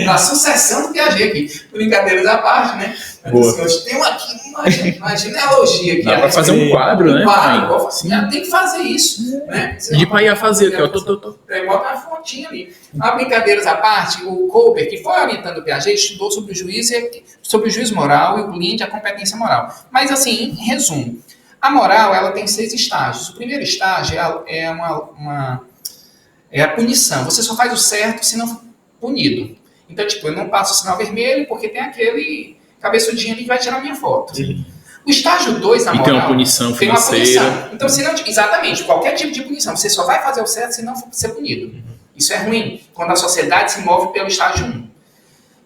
Speaker 3: na sucessão do Piaget aqui. Brincadeiras à parte, né? Mas assim, tem aqui uma genealogia aqui.
Speaker 1: Dá pra fazer um quadro, né?
Speaker 3: Um quadro, assim, tem que fazer isso. Né?
Speaker 1: De pai a fazer, que eu tô.
Speaker 3: Bota uma fontinha ali. Mas brincadeiras à parte, o Kober, que foi orientando o Piaget, estudou sobre o juízo moral e o Lynch, a competência moral. Mas assim, em resumo, a moral ela tem 6 estágios. O primeiro estágio é a punição. Você só faz o certo se não for punido. Então, tipo, eu não passo o sinal vermelho porque tem aquele cabeçudinho ali que vai tirar minha foto.
Speaker 1: Sim.
Speaker 3: O estágio 2 na moral...
Speaker 1: E tem uma punição financeira.
Speaker 3: Tem uma punição. Então, se não, exatamente, qualquer tipo de punição. Você só vai fazer o certo se não for ser punido. Isso é ruim, quando a sociedade se move pelo estágio 1.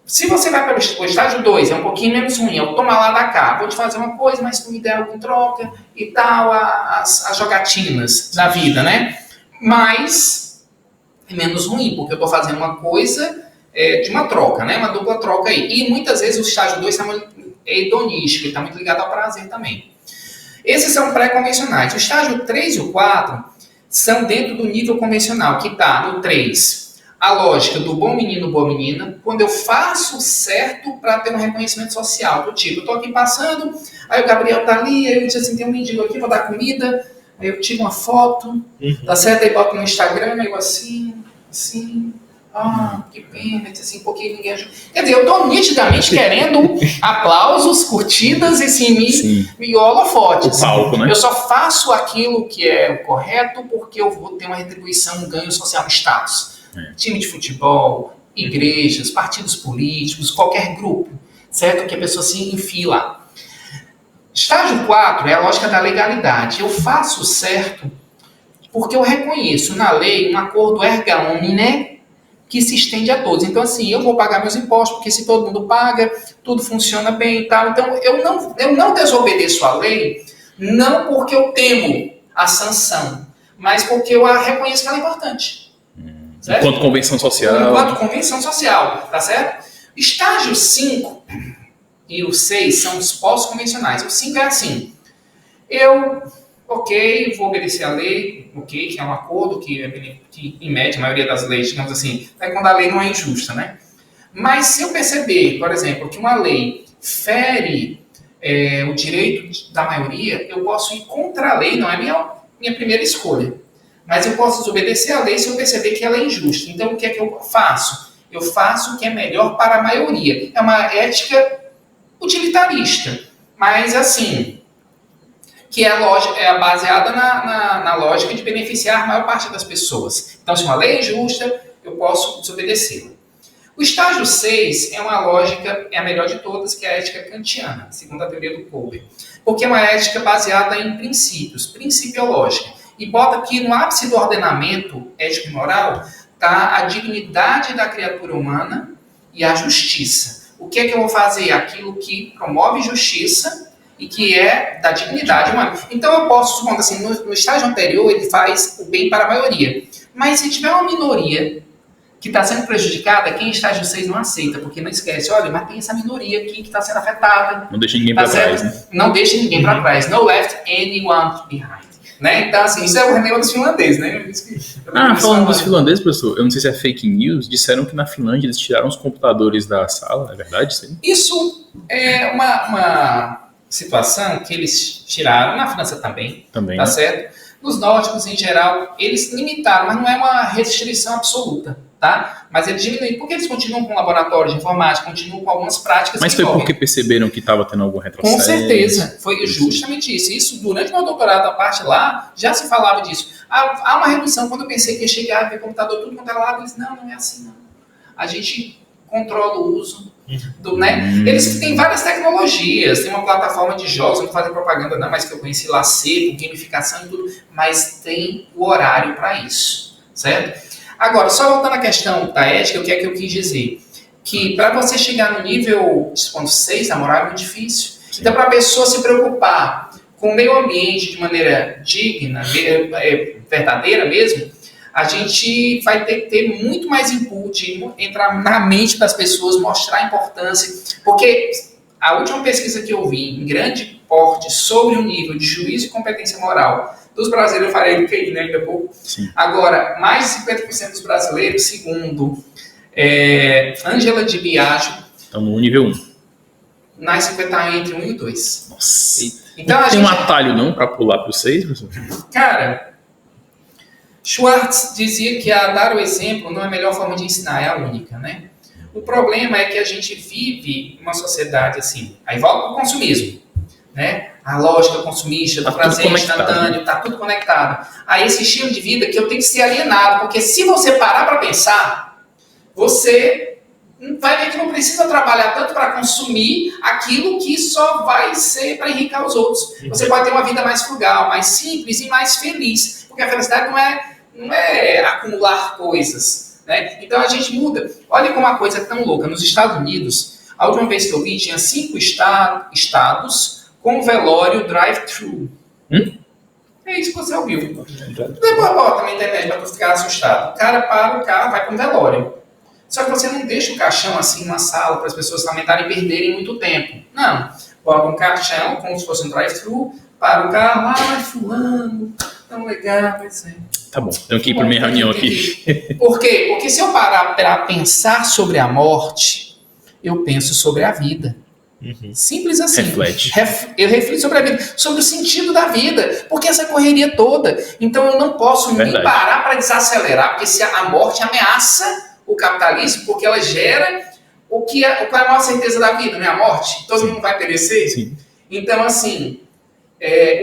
Speaker 3: Se você vai pelo estágio 2, é um pouquinho menos ruim, é o toma lá da cá, vou te fazer uma coisa, mas tu me der algo em troca e tal, as jogatinas da vida, né? Mas é menos ruim, porque eu estou fazendo uma coisa de uma troca, né? Uma dupla troca aí. E muitas vezes o estágio 2 é hedonístico, ele está muito ligado ao prazer também. Esses são pré-convencionais. O estágio 3 e o 4 são dentro do nível convencional, que está no 3. A lógica do bom menino, boa menina, quando eu faço certo para ter um reconhecimento social. Do tipo, eu estou aqui passando, aí o Gabriel tá ali, aí eu disse assim, tem um mendigo aqui, vou dar comida, aí eu tiro uma foto, tá certo? Aí boto no Instagram, aí eu assim, que pena, assim, porque ninguém ajuda. Quer dizer, eu tô nitidamente querendo aplausos, curtidas e assim, me holofote.
Speaker 1: O palco, né?
Speaker 3: Eu só faço aquilo que é o correto porque eu vou ter uma retribuição, um ganho social, um status. Time de futebol, igrejas, partidos políticos, qualquer grupo, certo? Que a pessoa se enfie lá. Estágio 4 é a lógica da legalidade. Eu faço certo porque eu reconheço na lei um acordo erga omnes que se estende a todos. Então, assim, eu vou pagar meus impostos, porque se todo mundo paga, tudo funciona bem e tal. Então, eu não desobedeço a lei, não porque eu temo a sanção, mas porque eu a reconheço que ela é importante. Certo?
Speaker 1: Enquanto convenção social.
Speaker 3: Enquanto convenção social, tá certo? Estágio 5 e o 6 são os pós-convencionais. O 5 é assim, vou obedecer a lei, que é um acordo que em média, a maioria das leis, digamos assim, é quando a lei não é injusta, né? Mas se eu perceber, por exemplo, que uma lei fere o direito da maioria, eu posso ir contra a lei, não é minha primeira escolha. Mas eu posso desobedecer a lei se eu perceber que ela é injusta. Então, o que é que eu faço? Eu faço o que é melhor para a maioria. É uma ética utilitarista, mas assim, que é baseada na lógica de beneficiar a maior parte das pessoas. Então, se uma lei é injusta, eu posso desobedecê-la. O estágio 6 é uma lógica, é a melhor de todas, que é a ética kantiana, segundo a teoria do Kober. Porque é uma ética baseada em princípios, principiológica. e bota que no ápice do ordenamento ético e moral está a dignidade da criatura humana e a justiça. O que é que eu vou fazer? Aquilo que promove justiça e que é da dignidade humana. Então eu posso, supondo assim, no estágio anterior ele faz o bem para a maioria. Mas se tiver uma minoria que está sendo prejudicada, quem em estágio 6 não aceita, porque não esquece, olha, mas tem essa minoria aqui que está sendo afetada.
Speaker 1: Não deixa ninguém para trás, né?
Speaker 3: Não deixa ninguém para trás. No left anyone behind. Né? Então, assim, isso é o renome dos finlandeses, né?
Speaker 1: Falando dos finlandeses, professor, eu não sei se é fake news, disseram que na Finlândia eles tiraram os computadores da sala, é verdade isso aí?
Speaker 3: Isso é uma situação que eles tiraram, na França também, tá, né? Certo? Nos nórdicos, em geral, eles limitaram, mas não é uma restrição absoluta, tá? Mas eles diminuíram, porque eles continuam com laboratórios de informática, continuam com algumas práticas.
Speaker 1: Mas foi porque perceberam que estava tendo algum retrocesso?
Speaker 3: Com certeza, foi justamente isso. Isso, durante meu doutorado, a parte lá, já se falava disso. Há uma redução, quando eu pensei que ia chegar a ver computador tudo quanto era lado, eles, não é assim, não. A gente controla o uso né? Eles têm várias tecnologias, tem uma plataforma de jogos, não vou fazer propaganda não, mas que eu conheci lá cedo, gamificação e tudo, mas tem o horário para isso, certo? Agora, só voltando à questão da ética, o que é que eu quis dizer? Que para você chegar no nível 6 da moral é muito difícil. Então, para a pessoa se preocupar com o meio ambiente de maneira digna, verdadeira mesmo, a gente vai ter que ter muito mais input, entrar na mente das pessoas, mostrar a importância, porque a última pesquisa que eu vi, em grande porte, sobre o nível de juízo e competência moral dos brasileiros, eu falei do QI, né, ainda pouco. Sim. Agora, mais de 50% dos brasileiros, segundo Ângela de Biagio,
Speaker 1: estão no nível 1.
Speaker 3: Nas 50 entre 1 e 2.
Speaker 1: Nossa. Então, não tem um atalho não para pular para o 6, professor?
Speaker 3: Cara, Schwartz dizia que dar o exemplo não é a melhor forma de ensinar, é a única, né? O problema é que a gente vive uma sociedade assim, aí volta para o consumismo, né? A lógica consumista, do prazer instantâneo, está tudo conectado. Aí esse estilo de vida que eu tenho que ser alienado, porque se você parar para pensar, você vai ver que não precisa trabalhar tanto para consumir aquilo que só vai ser para enriquecer os outros. Você pode ter uma vida mais frugal, mais simples e mais feliz, porque a felicidade não é acumular coisas, né? Então a gente muda. Olha como uma coisa é tão louca. Nos Estados Unidos, a última vez que eu vi, tinha 5 estados com velório drive-thru. É isso que você ouviu. Depois bota na internet para tu ficar assustado. O cara para o carro, vai para um velório. Só que você não deixa o caixão assim numa sala para as pessoas lamentarem e perderem muito tempo. Não. Bota um caixão, como se fosse um drive-thru, para o carro, vai fulano, tão legal, vai ser.
Speaker 1: Tá bom, tenho que ir para minha reunião aqui.
Speaker 3: Por quê? Porque se eu parar para pensar sobre a morte, eu penso sobre a vida. Simples assim.
Speaker 1: Reflete.
Speaker 3: Eu reflito sobre a vida, sobre o sentido da vida, porque essa correria toda. Então eu não posso nem parar para desacelerar, porque se a morte ameaça o capitalismo, porque ela gera qual é a maior certeza da vida, né? A morte. Todo mundo vai perecer.
Speaker 1: Sim.
Speaker 3: Então, assim,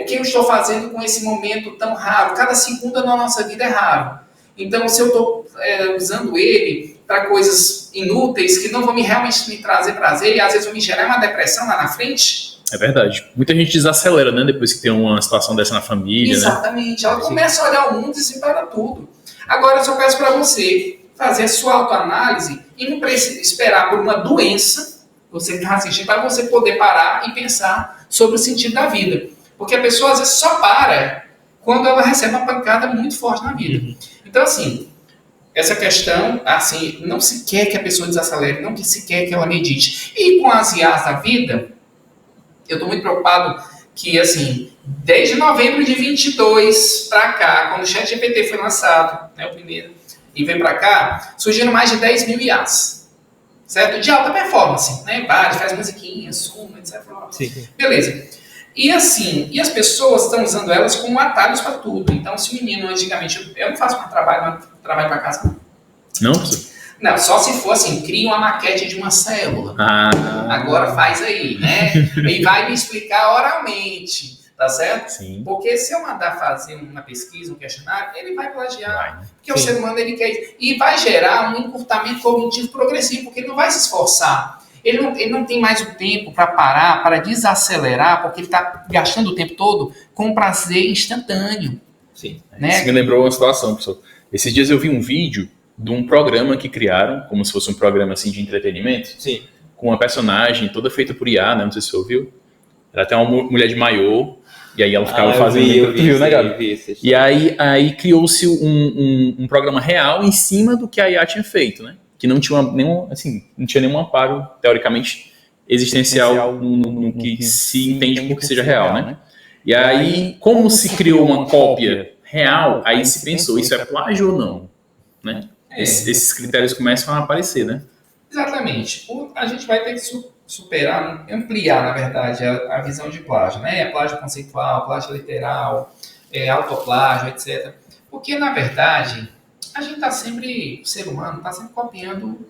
Speaker 3: o que eu estou fazendo com esse momento tão raro? Cada segunda na nossa vida é raro. Então, se eu estou usando ele para coisas inúteis que não vão realmente me trazer prazer e às vezes vão me gerar uma depressão lá na frente.
Speaker 1: É verdade. Muita gente desacelera, né? Depois que tem uma situação dessa na família.
Speaker 3: Exatamente.
Speaker 1: Né?
Speaker 3: Ela começa a olhar o mundo e se para tudo. Agora, eu só peço para você fazer a sua autoanálise e não precisa esperar por uma doença, você que está assistindo, para você poder parar e pensar sobre o sentido da vida. Porque a pessoa às vezes só para quando ela recebe uma pancada muito forte na vida. Então, assim, essa questão, assim, não se quer que a pessoa desacelere, não se quer que ela medite. E com as IAs da vida, eu estou muito preocupado que, assim, desde novembro de 22 para cá, quando o ChatGPT foi lançado, né, o primeiro, e vem para cá, surgiram mais de 10 mil IAs, certo? De alta performance, né? Vários, faz musiquinhas, suma, etc.
Speaker 2: Sim.
Speaker 3: Beleza. E assim, as pessoas estão usando elas como atalhos para tudo. Então, se o menino, antigamente, eu não faço mais trabalho para casa,
Speaker 1: não.
Speaker 3: Não, só se for assim, cria uma maquete de uma célula. Agora faz aí, né? E vai me explicar oralmente. Tá certo?
Speaker 1: Sim.
Speaker 3: Porque se eu mandar fazer uma pesquisa, um questionário, ele vai plagiar.
Speaker 1: Né?
Speaker 3: Porque o ser humano, ele quer isso. E vai gerar um encurtamento cognitivo progressivo, porque ele não vai se esforçar. Ele não tem mais o tempo para parar, para desacelerar, porque ele está gastando o tempo todo com prazer instantâneo.
Speaker 2: Sim.
Speaker 3: Né?
Speaker 1: Isso me lembrou uma situação, pessoal. Esses dias eu vi um vídeo de um programa que criaram, como se fosse um programa assim de entretenimento,
Speaker 2: Sim.
Speaker 1: com uma personagem toda feita por IA, né? Não sei se você ouviu. Era até uma mulher de maiô, e aí ela ficava fazendo...
Speaker 2: Eu vi,
Speaker 1: viu, né, Gabi? E aí criou-se um programa real em cima do que a IA tinha feito, né? Que não tinha não tinha nenhum amparo, teoricamente, existencial no que se entende por que seja real, né? E aí, como se criou uma cópia real, aí se pensou, isso é plágio ou não? Né? Esses critérios começam a aparecer, né?
Speaker 3: Exatamente. A gente vai ter que superar, ampliar, na verdade, a visão de plágio, né? Plágio conceitual, plágio literal, autoplágio, etc. Porque, na verdade, a gente está sempre, o ser humano está sempre copiando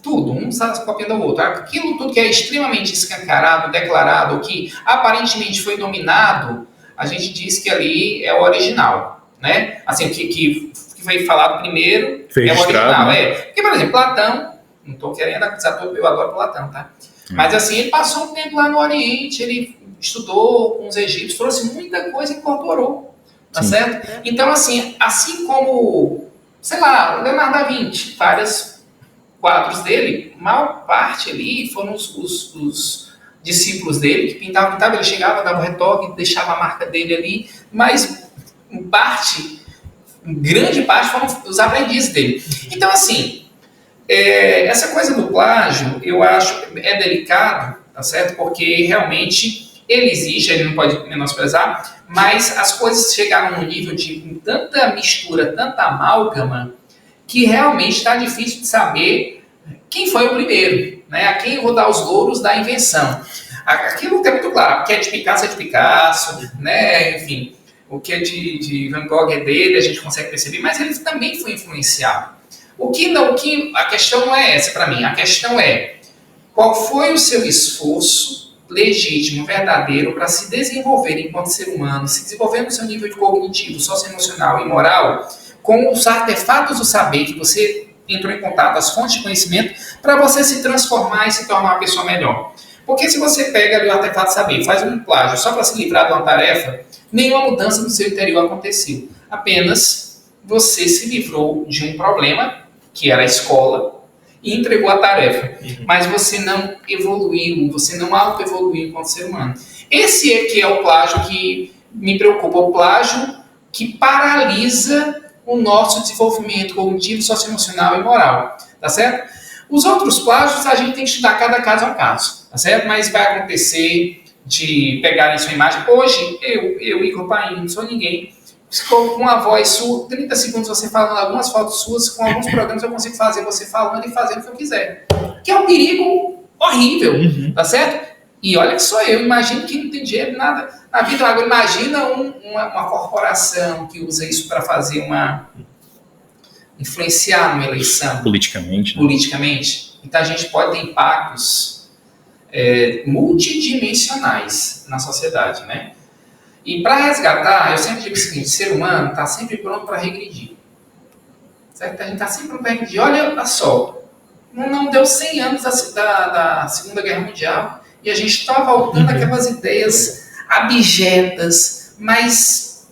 Speaker 3: tudo, um está copiando o outro. Aquilo tudo que é extremamente escancarado, declarado, que aparentemente foi dominado, a gente diz que ali é o original, né? Assim, que foi falado primeiro
Speaker 1: foi
Speaker 3: é o original.
Speaker 1: Né?
Speaker 3: Porque, por exemplo, Platão, não estou querendo acusar todo, eu adoro Platão, tá? Mas assim, ele passou um tempo lá no Oriente, ele estudou com os egípcios, trouxe muita coisa e incorporou, tá certo? Então, assim como, sei lá, Leonardo da Vinci, vários quadros dele, maior parte ali foram os discípulos dele que pintavam, ele chegava, dava um retoque, deixava a marca dele ali, mas grande parte foram os aprendizes dele. Então, assim, essa coisa do plágio, eu acho, é delicado, tá certo? Porque realmente ele existe, ele não pode menosprezar, mas as coisas chegaram num nível de tanta mistura, tanta amálgama, que realmente está difícil de saber quem foi o primeiro, né? A quem eu vou dar os louros da invenção. Aquilo é muito claro, o que é de Picasso é de Picasso, né? Enfim, o que é de Van Gogh é dele, a gente consegue perceber, mas ele também foi influenciado. A questão não é essa para mim, a questão é qual foi o seu esforço legítimo, verdadeiro, para se desenvolver enquanto ser humano, se desenvolver no seu nível de cognitivo, socioemocional e moral, com os artefatos do saber que você entrou em contato, as fontes de conhecimento, para você se transformar e se tornar uma pessoa melhor. Porque se você pega ali o artefato do saber, faz um plágio só para se livrar de uma tarefa, nenhuma mudança no seu interior aconteceu. Apenas você se livrou de um problema, que era a escola, e entregou a tarefa. Mas você não evoluiu, você não autoevoluiu enquanto ser humano. Esse é que é o plágio que me preocupa, o plágio que paralisa o nosso desenvolvimento cognitivo, socioemocional e moral, tá certo? Os outros plágios a gente tem que estudar cada caso a um caso, tá certo? Mas vai acontecer de pegarem sua imagem. Hoje, eu Igor Paim, não sou ninguém, com uma voz sua, 30 segundos você falando algumas fotos suas, com alguns programas eu consigo fazer você falando e fazendo o que eu quiser. Que é um perigo horrível, tá certo? E olha que sou eu, imagino que não tem dinheiro, nada na vida. Agora imagina uma corporação que usa isso para fazer influenciar numa eleição.
Speaker 1: Politicamente. Né?
Speaker 3: Politicamente. Então a gente pode ter impactos multidimensionais na sociedade, né? E para resgatar, eu sempre digo o seguinte, o ser humano está sempre pronto para regredir. Certo? A gente está sempre pronto para regredir. Olha só, não deu 100 anos da Segunda Guerra Mundial e a gente está voltando àquelas ideias abjetas, mais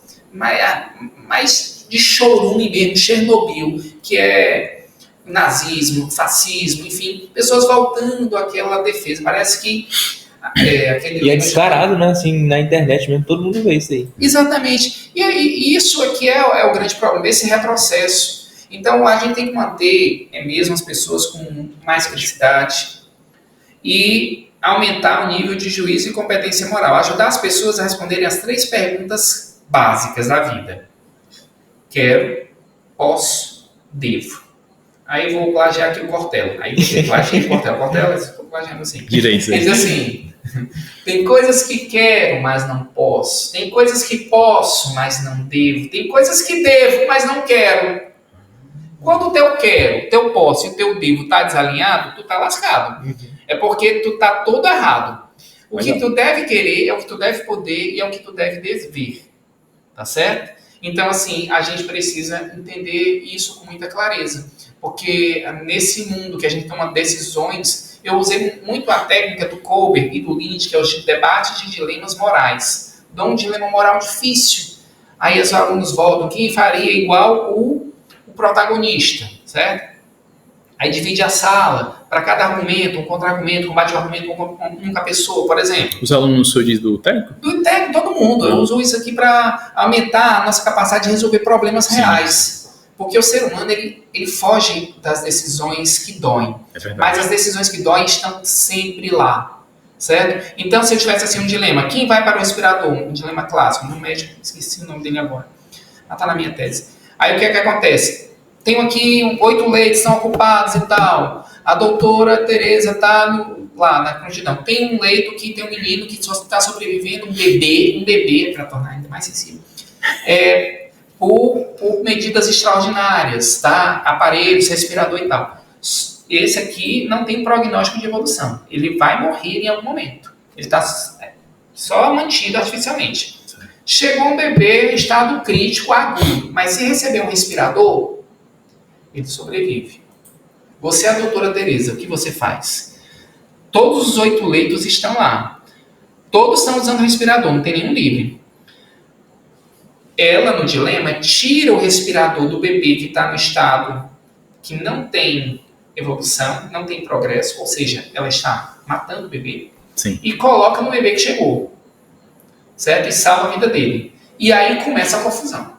Speaker 3: de chorume mesmo, Chernobyl, que é nazismo, fascismo, enfim, pessoas voltando àquela defesa. Parece que
Speaker 2: e é descarado, né? Assim, na internet mesmo, todo mundo vê isso aí.
Speaker 3: Exatamente. E isso aqui é o grande problema, esse retrocesso. Então, a gente tem que manter mesmo as pessoas com mais criticidade e aumentar o nível de juízo e competência moral. Ajudar as pessoas a responderem as 3 perguntas básicas da vida. Quero, posso, devo. Aí eu vou plagiar aqui o Cortella. Aí você plagia o Cortella. Cortella, eu estou plagiando assim.
Speaker 1: Direito.
Speaker 3: Ele diz assim, tem coisas que quero, mas não posso. Tem coisas que posso, mas não devo. Tem coisas que devo, mas não quero. Quando o teu quero, teu posso e o teu devo tá desalinhado, tu tá lascado. É porque tu tá todo errado. O que tu deve querer é o que tu deve poder e é o que tu deve dever. Tá certo? Então, assim, a gente precisa entender isso com muita clareza. Porque nesse mundo que a gente toma decisões, eu usei muito a técnica do Kohlberg e do Lynch, que é o debate de dilemas morais. Dá um dilema moral difícil. Aí os alunos votam quem faria igual o protagonista, certo? Aí divide a sala para cada argumento, um contra-argumento, combate o argumento com a pessoa, por exemplo.
Speaker 1: Os alunos, o senhor diz do técnico?
Speaker 3: Do técnico, todo mundo. Eu uso isso aqui para aumentar a nossa capacidade de resolver problemas reais. Porque o ser humano, ele foge das decisões que doem.
Speaker 1: É verdade.
Speaker 3: Mas as decisões que doem estão sempre lá, certo? Então, se eu tivesse assim um dilema, quem vai para o respirador? Um dilema clássico, no médico, esqueci o nome dele agora. Está na minha tese. Aí o que é que acontece? Tenho aqui 8 leitos, são ocupados e tal. A doutora Tereza está lá na prontidão. Tem um leito que tem um menino que só está sobrevivendo, um bebê, para tornar ainda mais sensível, por medidas extraordinárias, tá? Aparelhos, respirador e tal. Esse aqui não tem prognóstico de evolução. Ele vai morrer em algum momento. Ele está só mantido artificialmente. Chegou um bebê em estado crítico agudo, mas se receber um respirador, ele sobrevive. Você é a doutora Tereza, o que você faz? Todos os 8 leitos estão lá. Todos estão usando respirador, não tem nenhum livre. Ela, no dilema, tira o respirador do bebê que está no estado que não tem evolução, não tem progresso, ou seja, ela está matando o bebê.
Speaker 1: Sim.
Speaker 3: E coloca no bebê que chegou, certo? E salva a vida dele. E aí começa a confusão,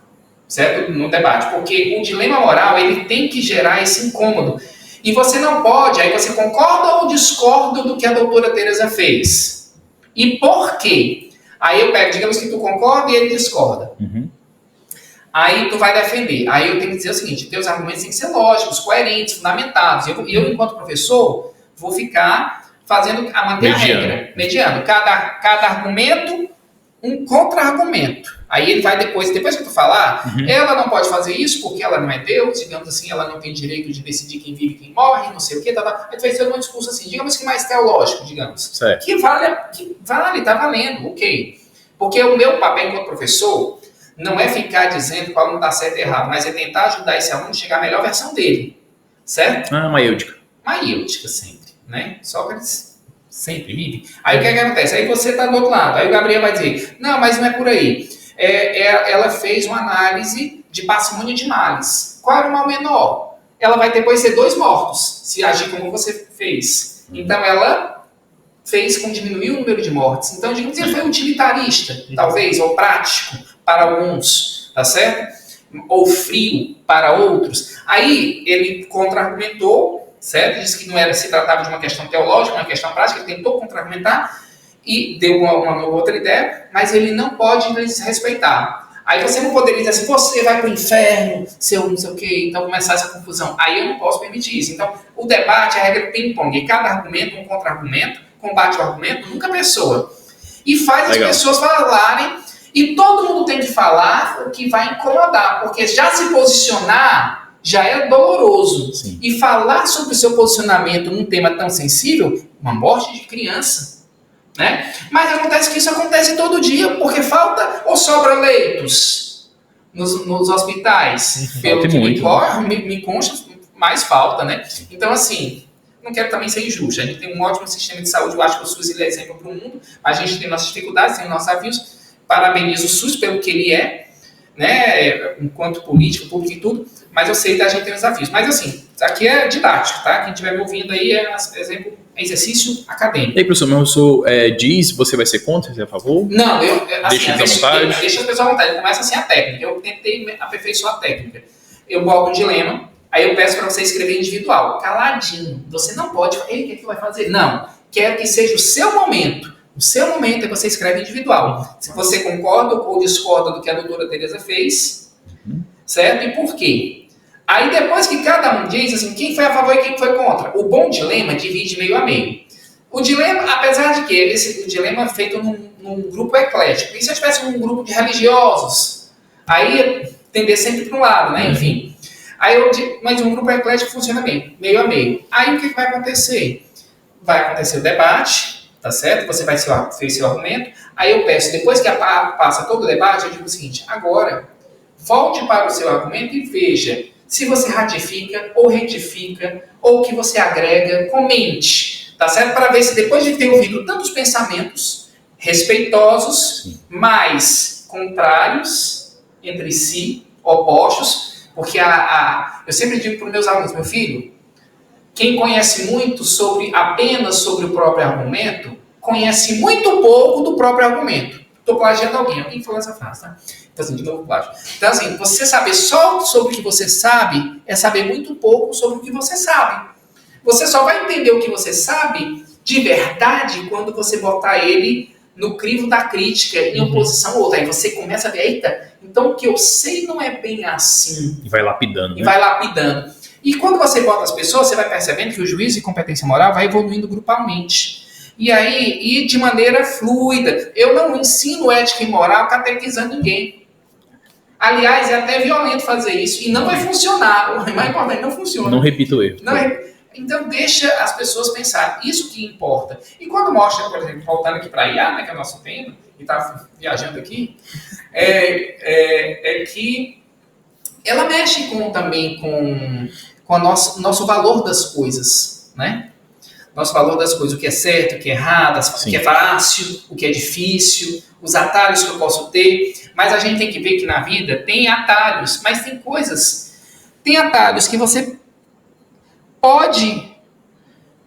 Speaker 3: certo? No debate, porque o dilema moral, ele tem que gerar esse incômodo. E você não pode, aí você concorda ou discorda do que a doutora Tereza fez? E por quê? Aí eu pego, digamos que tu concorda e ele discorda.
Speaker 1: Uhum.
Speaker 3: Aí tu vai defender. Aí eu tenho que dizer o seguinte, teus argumentos têm que ser lógicos, coerentes, fundamentados. Eu enquanto professor, vou ficar manter a regra, mediando. Cada argumento, um contra-argumento. Aí ele vai depois que tu falar, ela não pode fazer isso porque ela não é Deus, digamos assim, ela não tem direito de decidir quem vive e quem morre, não sei o quê, tá. Aí tu vai ter um discurso assim, digamos que mais teológico, digamos.
Speaker 1: Certo.
Speaker 3: Que vale, tá valendo, ok. Porque o meu papel enquanto professor não é ficar dizendo que o aluno está certo e errado, mas é tentar ajudar esse aluno a chegar à melhor versão dele, certo?
Speaker 1: Maêutica.
Speaker 3: Maêutica sempre, né? Sócrates sempre vive. Aí o que acontece? Aí você está do outro lado, aí o Gabriel vai dizer, não, mas não é por aí. Ela fez uma análise de parcimônia de males. Qual era o mal menor? Ela vai depois ter 2 mortos, se agir como você fez. Então ela fez com diminuir o número de mortes. Então, digamos que ele foi utilitarista, talvez, ou prático para alguns, tá certo? Ou frio para outros. Aí ele contra-argumentou, certo? Disse que não se tratava de uma questão teológica, uma questão prática, ele tentou contra-argumentar e deu uma outra ideia, mas ele não pode desrespeitar. Aí você não poderia dizer assim, você vai para o inferno, seu não sei o quê, então começar essa confusão. Aí eu não posso permitir isso. Então, o debate é a regra do ping-pong. E cada argumento, um contra-argumento, combate o argumento, nunca a pessoa. E faz as pessoas falarem, e todo mundo tem que falar o que vai incomodar, porque já se posicionar já é doloroso.
Speaker 1: Sim.
Speaker 3: E falar sobre o seu posicionamento num tema tão sensível, uma morte de criança, né? Mas acontece que isso acontece todo dia, porque falta ou sobra leitos nos hospitais. Pelo que me consta, mais falta, né? Então, assim, não quero também ser injusto. A gente tem um ótimo sistema de saúde, eu acho que o SUS ele é exemplo para o mundo. A gente tem nossas dificuldades, tem nossos desafios. Parabenizo o SUS pelo que ele é, né? Enquanto político, público e tudo. Mas eu sei que a gente tem desafios. Mas, assim, aqui é didático, tá? Quem estiver me ouvindo aí é exemplo. Exercício acadêmico.
Speaker 1: E aí, professor, mas o senhor diz, você vai ser contra, você é a favor?
Speaker 3: Não,
Speaker 1: deixa as vontade.
Speaker 3: Deixa as pessoas à vontade. Começa assim a técnica. Eu tentei aperfeiçoar a técnica. Eu boto um dilema, aí eu peço para você escrever individual, caladinho. Você não pode, ei, o que é que vai fazer? Não, quero que seja o seu momento. O seu momento é que você escreve individual. Se você concorda ou discorda do que a doutora Tereza fez, certo? E por quê? Aí depois que cada um diz assim, quem foi a favor e quem foi contra. O bom dilema divide meio a meio. O dilema, apesar de que o dilema é feito num grupo eclético. E se eu tivesse um grupo de religiosos? Aí tender sempre para um lado, né? Enfim. Mas um grupo eclético funciona bem, meio a meio. Aí o que vai acontecer? Vai acontecer o debate, tá certo? Você vai fez seu argumento. Aí eu peço, depois que passa todo o debate, eu digo o seguinte, agora, volte para o seu argumento e veja se você ratifica ou retifica, ou que você agrega, comente, tá certo? Para ver se depois de ter ouvido tantos pensamentos respeitosos, mas contrários, entre si, opostos, porque eu sempre digo para os meus alunos, meu filho, quem conhece muito apenas sobre o próprio argumento, conhece muito pouco do próprio argumento. Estou plagiando alguém falou essa frase, tá? Então, assim, de novo, plágio. Então, assim, você saber só sobre o que você sabe é saber muito pouco sobre o que você sabe. Você só vai entender o que você sabe de verdade quando você botar ele no crivo da crítica, em oposição a outra. Aí você começa a ver, eita, então o que eu sei não é bem assim.
Speaker 1: E vai lapidando.
Speaker 3: E vai lapidando. E quando você bota as pessoas, você vai percebendo que o juízo de competência moral vai evoluindo grupalmente. E aí, e de maneira fluida. Eu não ensino ética e moral catequizando ninguém. Aliás, é até violento fazer isso. E não vai funcionar. O mais importante, não funciona.
Speaker 1: Não repito o erro.
Speaker 3: Então, deixa as pessoas pensar. Isso que importa. E quando mostra, por exemplo, voltando aqui para a IA, né, que é o nosso tema, e está viajando aqui, é que ela mexe também com o nosso valor das coisas, né? Nosso valor das coisas, o que é certo, o que é errado, o que é fácil, o que é difícil, os atalhos que eu posso ter. Mas a gente tem que ver que na vida tem atalhos, mas tem atalhos que você pode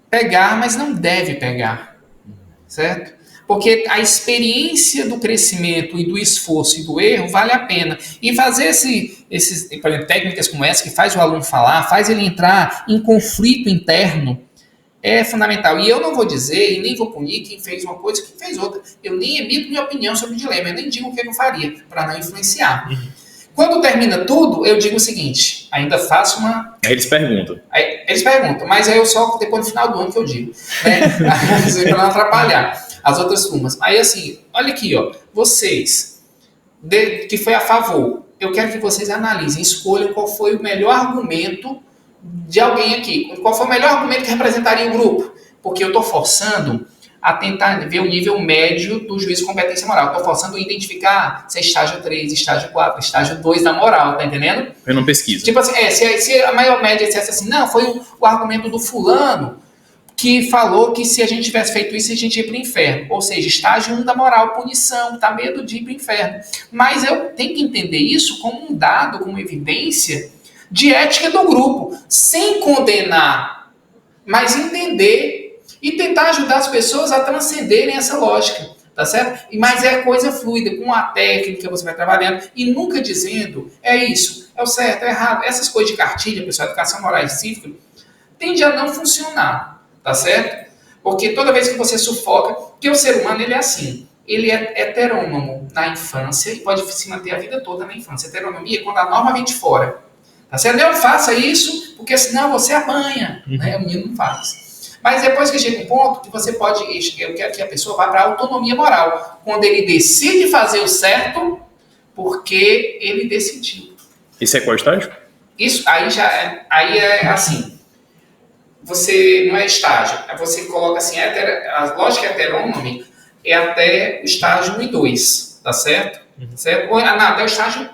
Speaker 3: pegar, mas não deve pegar, certo? Porque a experiência do crescimento e do esforço e do erro vale a pena. E fazer esses, por exemplo, técnicas como essa, que faz o aluno falar, faz ele entrar em conflito interno, é fundamental. E eu não vou dizer, e nem vou punir quem fez uma coisa e quem fez outra. Eu nem emito minha opinião sobre o dilema, eu nem digo o que eu faria, para não influenciar. Quando termina tudo, eu digo o seguinte, ainda faço uma...
Speaker 1: Aí eles perguntam.
Speaker 3: Mas aí eu só depois no final do ano que eu digo, né? Para não atrapalhar as outras turmas. Aí assim, olha aqui, ó, vocês, que foi a favor, eu quero que vocês analisem, escolham qual foi o melhor argumento de alguém aqui. Qual foi o melhor argumento que representaria o grupo? Porque eu estou forçando a tentar ver o nível médio do juízo de competência moral. Estou forçando a identificar se é estágio 3, estágio 4, estágio 2 da moral, tá entendendo?
Speaker 1: Eu não pesquiso.
Speaker 3: Tipo assim, se a maior média dissesse assim, não, foi o argumento do fulano que falou que se a gente tivesse feito isso, a gente ia para o inferno. Ou seja, estágio 1 da moral, punição, tá medo de ir para o inferno. Mas eu tenho que entender isso como um dado, como evidência de ética do grupo, sem condenar, mas entender e tentar ajudar as pessoas a transcenderem essa lógica, tá certo? Mas é coisa fluida, com a técnica você vai trabalhando e nunca dizendo, é isso, é o certo, é errado. Essas coisas de cartilha, pessoal, educação moral e cívica, tende a não funcionar, tá certo? Porque toda vez que você sufoca, porque o ser humano ele é assim, ele é heterônomo na infância e pode se manter a vida toda na infância. Heteronomia é quando a norma vem de fora. Tá certo? Não faça isso, porque senão você apanha. Né? O menino não faz. Mas depois que chega um ponto que você pode... Eu quero que a pessoa vá para a autonomia moral. Quando ele decide fazer o certo, porque ele decidiu.
Speaker 1: Isso é qual estágio?
Speaker 3: Isso aí é assim. Você não é estágio. Você coloca assim, a lógica heterônoma é até o estágio 1 e 2. Tá certo? Certo? Ou, não, até o estágio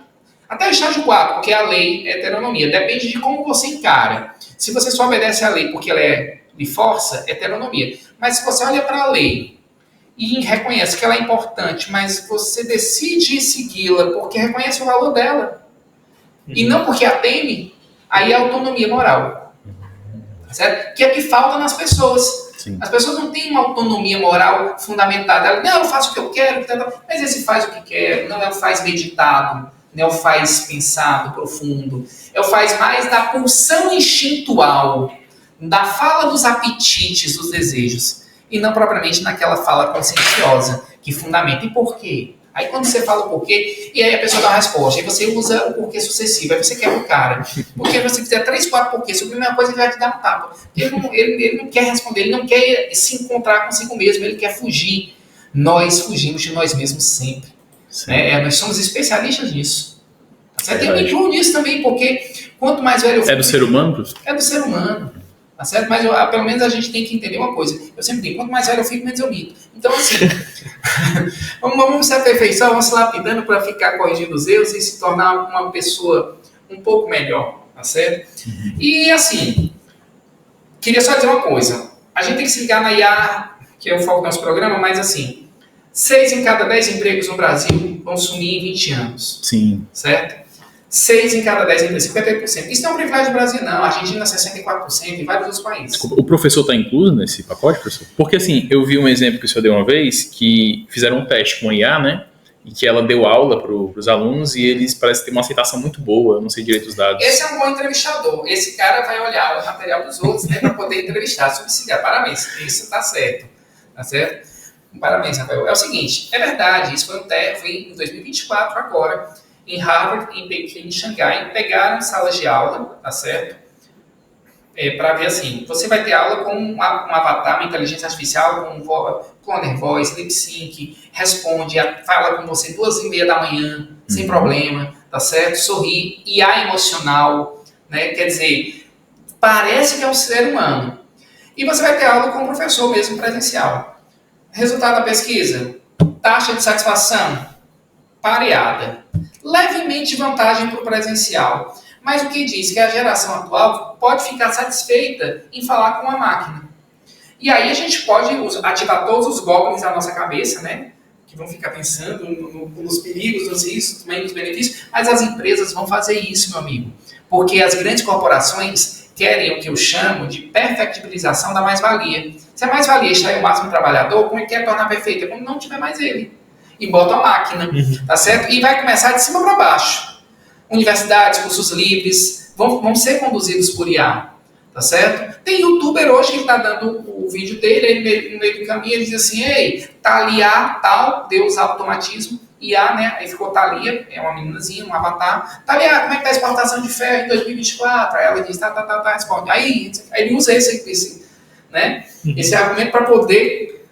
Speaker 3: 4, porque a lei é heteronomia. Depende de como você encara. Se você só obedece à lei porque ela lhe força, é heteronomia. Mas se você olha para a lei e reconhece que ela é importante, mas você decide segui-la porque reconhece o valor dela, e não porque a teme, aí é autonomia moral. Certo? Que é o que falta nas pessoas.
Speaker 1: Sim.
Speaker 3: As pessoas não têm uma autonomia moral fundamentada. Não, eu faço o que eu quero, mas esse faz o que quer, não é o faz meditado. Não é o faz pensado, profundo. É o faz mais da pulsão instintual, da fala dos apetites, dos desejos. E não propriamente naquela fala conscienciosa, que fundamenta. E por quê? Aí quando você fala o porquê, e aí a pessoa dá uma resposta. Aí você usa o porquê sucessivo. Aí você quebra o cara. Porque você fizer 3, 4 porquês sobre a mesma coisa, ele vai te dar um tapa. Ele não quer responder, ele não quer se encontrar consigo mesmo, ele quer fugir. Nós fugimos de nós mesmos sempre. Nós somos especialistas nisso. Certo? Eu me incluo nisso também, porque quanto mais velho eu fico...
Speaker 1: É do ser humano, professor?
Speaker 3: É do ser humano. Tá certo? Mas pelo menos a gente tem que entender uma coisa. Eu sempre digo, quanto mais velho eu fico, menos eu minto. Então, assim, vamos se aperfeiçoar, vamos se lapidando para ficar corrigindo os erros e se tornar uma pessoa um pouco melhor. Tá certo? E, assim, queria só dizer uma coisa. A gente tem que se ligar na IA, que é o foco do nosso programa, mas, assim, 6 em cada 10 empregos no Brasil vão sumir em 20 anos.
Speaker 1: Sim.
Speaker 3: Certo? 6 em cada 10 empregos, 58%. Isso não é um privilégio do Brasil, não. A Argentina, 64%, e vários outros países.
Speaker 1: O professor está incluso nesse pacote, professor? Porque, assim, eu vi um exemplo que o senhor deu uma vez, que fizeram um teste com a IA, né? E que ela deu aula para os alunos e eles parecem ter uma aceitação muito boa, eu não sei direito os dados.
Speaker 3: Esse é um bom entrevistador. Esse cara vai olhar o material dos outros, né, para poder entrevistar, subsidiar. Parabéns, isso está certo. Tá certo? Parabéns, Rafael. É o seguinte, é verdade, isso foi em 2024 agora, em Harvard, em Pequim, em Xangai, pegaram salas de aula, tá certo? Para ver assim, você vai ter aula com um avatar, uma inteligência artificial, com cloner voice, lip sync, responde, fala com você 2h30 da manhã, sem problema, tá certo? Sorri, IA emocional, né? Quer dizer, parece que é um ser humano. E você vai ter aula com o professor mesmo presencial. Resultado da pesquisa, taxa de satisfação pareada, levemente vantagem para o presencial. Mas o que diz que a geração atual pode ficar satisfeita em falar com a máquina. E aí a gente pode ativar todos os goblins da nossa cabeça, né? Que vão ficar pensando nos perigos, nos riscos, também nos benefícios. Mas as empresas vão fazer isso, meu amigo. Porque as grandes corporações querem o que eu chamo de perfectibilização da mais-valia. Se a mais-valia extrair o máximo do trabalhador, como é que é tornar perfeita? Quando não tiver mais ele. E bota a máquina, tá certo? E vai começar de cima para baixo. Universidades, cursos livres, vão ser conduzidos por IA, tá certo? Tem youtuber hoje que está dando o vídeo dele, ele no meio do caminho, ele diz assim, ei, Thalia, tal, Deus automatismo, IA, né? Aí ficou Thalia, é uma meninazinha, um avatar. Thalia, como é que tá a exportação de ferro em 2024? Aí ela diz, tá, responde. Aí ele usa esse argumento para poder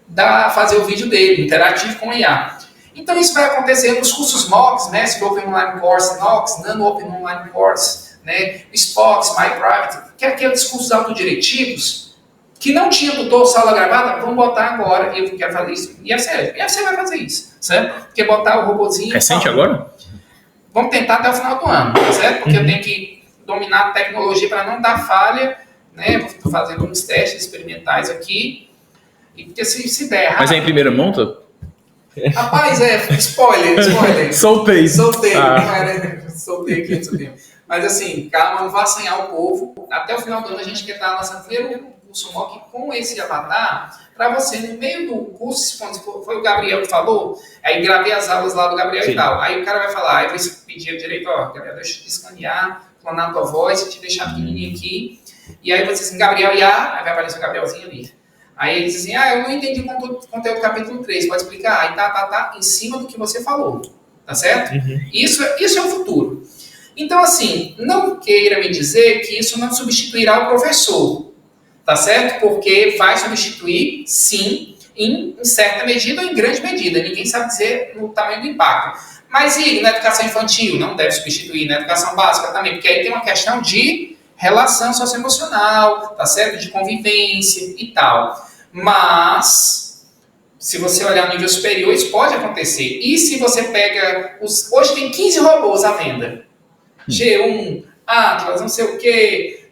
Speaker 3: fazer o vídeo dele, interativo com a IA. Então isso vai acontecer nos cursos MOOCs, né? Open Online Course, NOCs, Nano Open Online Course, né? SPOCs, My Private, que é aqueles cursos autodiretivos que não tinha tutor, sala gravada, vamos botar agora, eu quero fazer isso. E a IFC vai fazer isso, certo? Porque botar o robozinho...
Speaker 1: Recente agora?
Speaker 3: Vamos tentar até o final do ano, certo? Porque eu tenho que dominar a tecnologia para não dar falha, né? Estou fazendo uns testes experimentais aqui, e porque se der errado...
Speaker 1: Mas é em primeira monta?
Speaker 3: Rapaz, spoiler.
Speaker 1: Soltei.
Speaker 3: Soltei aqui antes do tempo. Mas assim, calma, não vá assanhar o povo. Até o final do ano a gente quer estar lançando primeiro curso MOOC com esse avatar, para você, no meio do curso, foi o Gabriel que falou, aí gravei as aulas lá do Gabriel. Sim. E tal. Aí o cara vai falar, eu vou pedir o direito, Gabriel, deixa eu te escanear, clonar a tua voz, te deixar pequenininho aqui. E aí você diz assim, Gabriel IA, aí vai aparecer o Gabrielzinho ali. Aí ele diz assim, eu não entendi o conteúdo do capítulo 3, pode explicar? Aí tá, em cima do que você falou, tá certo? Uhum. Isso é o futuro. Então, assim, não queira me dizer que isso não substituirá o professor, tá certo? Porque vai substituir, sim, em certa medida ou em grande medida. Ninguém sabe dizer o tamanho do impacto. Mas e na educação infantil? Não deve substituir, na educação básica também, porque aí tem uma questão de relação socioemocional, tá certo? De convivência e tal. Mas, se você olhar no nível superior, isso pode acontecer. E se você pega... Hoje tem 15 robôs à venda. G1, Atlas, não sei o quê,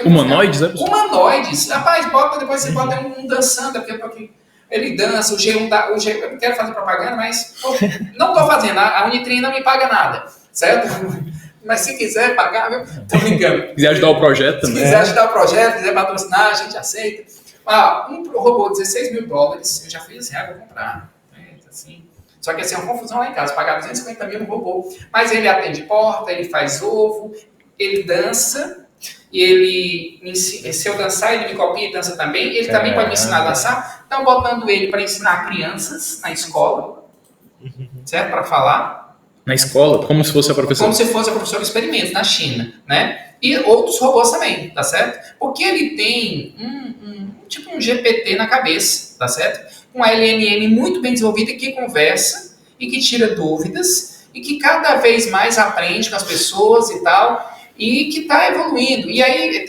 Speaker 1: humanoides, né?
Speaker 3: Humanoides. Rapaz, depois você bota um dançando, porque ele dança, o G1 eu não quero fazer propaganda, mas não estou fazendo, a Unitrim não me paga nada, certo? Mas se quiser pagar, tô brincando.
Speaker 1: Se quiser ajudar o projeto também.
Speaker 3: Se quiser ajudar o projeto, quiser patrocinar, a gente aceita. Um robô de $16 mil, eu já fiz assim, vou comprar. Assim. Só que assim, é uma confusão lá em casa, pagar 250 mil no robô. Mas ele atende porta, ele faz ovo, ele dança, e ele, se eu dançar, ele me copia e dança também. Ele também pode me ensinar a dançar. Então, botando ele para ensinar crianças na escola, certo? Para falar.
Speaker 1: Na escola? Como se fosse a professora?
Speaker 3: Como se fosse a professora de experimentos na China, né? E outros robôs também, tá certo? Porque ele tem tipo um GPT na cabeça, tá certo? Com a LLM muito bem desenvolvida que conversa e que tira dúvidas e que cada vez mais aprende com as pessoas e tal, e que está evoluindo. E aí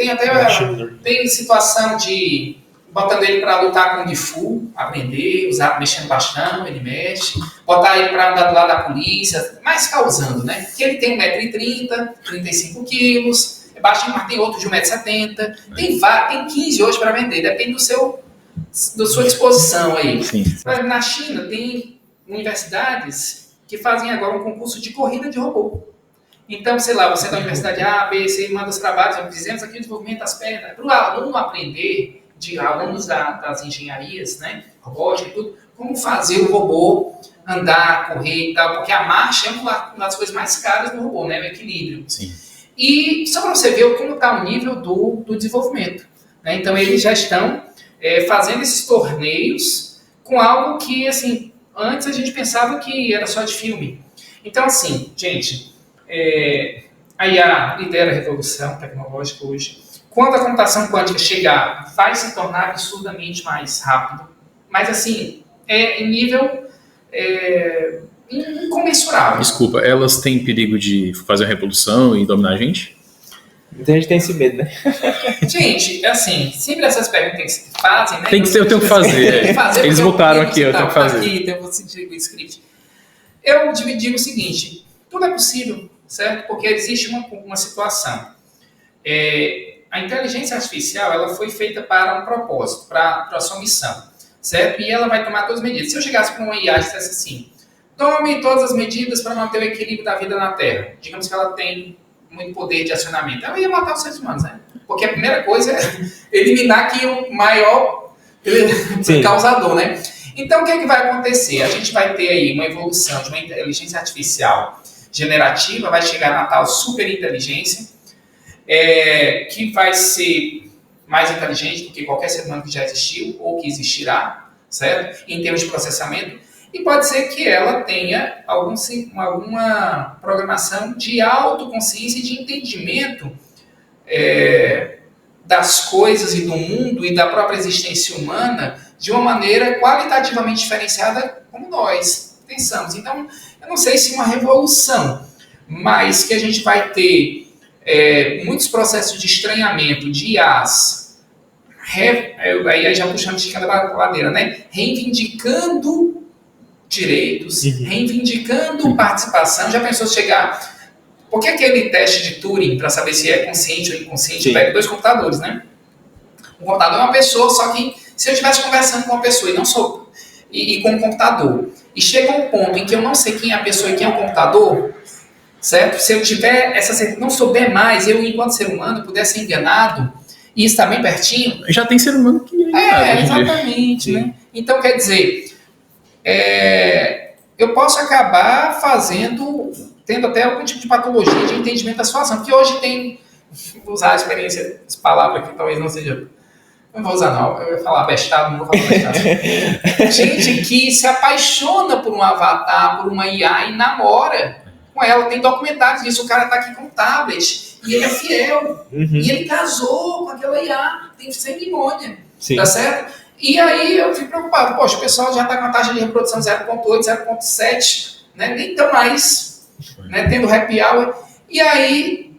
Speaker 3: tem situação de botando ele para lutar com o Kung Fu, aprender, mexendo no bastão, ele mexe, botar ele para andar do lado da polícia, mais causando, né? Que ele tem 1,30 m, 35 kg, é baixinho, mas tem outro de 1,70 m, tem 15 hoje para vender, depende do seu da sua disposição aí.
Speaker 1: Sim.
Speaker 3: Na China tem universidades que fazem agora um concurso de corrida de robô. Então, sei lá, você da universidade A, B, C, manda os trabalhos, dizemos aqui o desenvolvimento das pernas. Para o aluno aprender, de alunos das engenharias, né, robótica e tudo, como fazer o robô andar, correr e tal, porque a marcha é uma das coisas mais caras do robô, né, o equilíbrio.
Speaker 1: Sim.
Speaker 3: E só para você ver como está o nível do desenvolvimento. Né? Então, eles já estão fazendo esses torneios com algo que, assim, antes a gente pensava que era só de filme. Então, assim, gente, a IA lidera a revolução tecnológica hoje. Quando a computação quântica chegar, vai se tornar absurdamente mais rápido. Mas, assim, em nível incomensurável.
Speaker 1: Desculpa, elas têm perigo de fazer uma revolução e dominar a gente?
Speaker 2: Muita gente tem esse medo, né?
Speaker 3: Gente, assim, sempre essas perguntas que se fazem, né?
Speaker 1: Tem que ser, eu tenho que fazer. Eles botaram aqui, eu tenho que fazer.
Speaker 3: Aqui, então eu vou sentir o script. Eu digo o seguinte, tudo é possível, certo? Porque existe uma situação. A inteligência artificial, ela foi feita para um propósito, para a sua missão, certo? E ela vai tomar todas as medidas. Se eu chegasse para uma IA e dissesse assim, tome todas as medidas para manter o equilíbrio da vida na Terra. Digamos que ela tem muito poder de acionamento. Ela ia matar os seres humanos, né? Porque a primeira coisa é eliminar aqui o maior causador, né? Então, o que vai acontecer? A gente vai ter aí uma evolução de uma inteligência artificial generativa, vai chegar na tal superinteligência, que vai ser mais inteligente do que qualquer ser humano que já existiu ou que existirá, certo? Em termos de processamento. E pode ser que ela tenha alguma programação de autoconsciência e de entendimento das coisas e do mundo e da própria existência humana de uma maneira qualitativamente diferenciada como nós pensamos. Então, eu não sei se uma revolução, mas que a gente vai ter muitos processos de estranhamento de IAs, aí já puxando a escada da ladeira, né? Reivindicando direitos, reivindicando participação. Já pensou chegar... Por que aquele teste de Turing, para saber se é consciente ou inconsciente, pega 2 computadores, né? Um computador é uma pessoa, só que se eu estivesse conversando com uma pessoa e com um computador, e chega um ponto em que eu não sei quem é a pessoa e quem é o computador, certo? Se eu tiver não souber mais, eu, enquanto ser humano, puder ser enganado, e está bem pertinho...
Speaker 1: Já tem ser humano que é enganado.
Speaker 3: Exatamente, né? Então, quer dizer... eu posso acabar tendo até algum tipo de patologia de entendimento da situação, porque hoje tem, vou usar a experiência, essa palavra que talvez não seja, não vou usar não, eu ia falar bestado, não vou falar bestado. Gente que se apaixona por um avatar, por uma IA e namora com ela, tem documentários disso, o cara tá aqui com um tablet e ele é fiel, e ele casou com aquela IA, tem cerimônia, tá certo? E aí eu fico preocupado, poxa, o pessoal já está com a taxa de reprodução 0.8, 0.7, né? Nem tão mais, né? Tendo happy hour. E aí,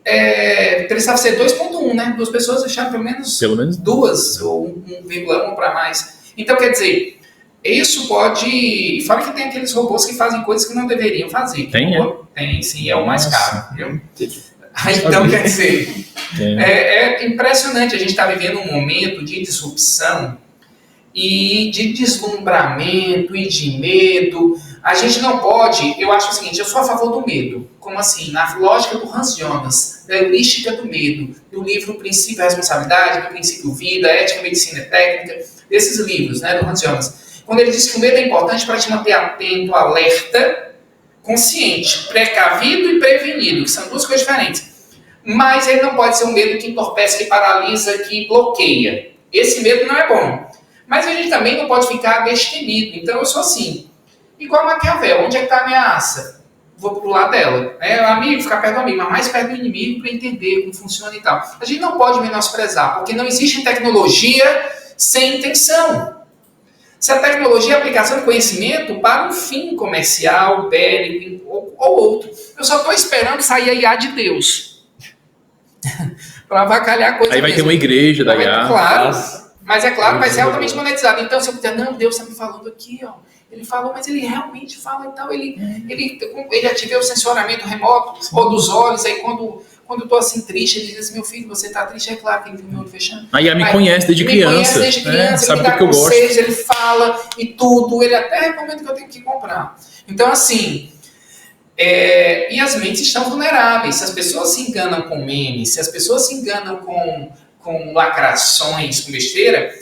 Speaker 3: precisava ser 2.1, né? 2 pessoas acharam pelo menos 2, ou 1,1 para mais. Então, quer dizer, isso pode... Fala que tem aqueles robôs que fazem coisas que não deveriam fazer. Tem, sim, é o mais caro, viu? Então, quer dizer, é impressionante, a gente está vivendo um momento de disrupção e de deslumbramento e de medo. A gente não pode, eu acho o seguinte, eu sou a favor do medo. Como assim? Na lógica do Hans Jonas, da heurística do medo, do livro Princípio da Responsabilidade, do Princípio Vida, Ética, Medicina e Técnica, desses livros, né, do Hans Jonas. Quando ele diz que o medo é importante para te manter atento, alerta, consciente, precavido e prevenido, que são 2 coisas diferentes. Mas ele não pode ser um medo que entorpece, que paralisa, que bloqueia. Esse medo não é bom. Mas a gente também não pode ficar destemido. Então eu sou assim. Igual Maquiavel, onde é que está a ameaça? Vou pro lado dela. O amigo, ficar perto do amigo, mas mais perto do inimigo para entender como funciona e tal. A gente não pode menosprezar, porque não existe tecnologia sem intenção. Se a tecnologia é a aplicação de conhecimento para um fim comercial, bélico ou outro. Eu só estou esperando sair a IA de Deus. para avacalhar a coisa.
Speaker 1: Aí vai ter uma igreja da IA.
Speaker 3: Claro. Mas é claro, vai ser altamente monetizado. Então, se eu puder, não, Deus está me falando aqui, ó. Ele falou, mas ele realmente fala e tal. Ele ativou o sensoramento remoto ou dos olhos. Aí, quando Quando eu tô assim triste, ele diz assim, meu filho, você tá triste? É claro que ele viu meu olho fechando.
Speaker 1: Aí me conhece desde criança.
Speaker 3: Ele
Speaker 1: Sabe
Speaker 3: me dá
Speaker 1: o que eu gosto.
Speaker 3: conselhos, ele fala e tudo, ele até recomenda que eu tenho que comprar. Então, assim, e as mentes estão vulneráveis. Se as pessoas se enganam com memes, se as pessoas se enganam com lacrações, com besteira,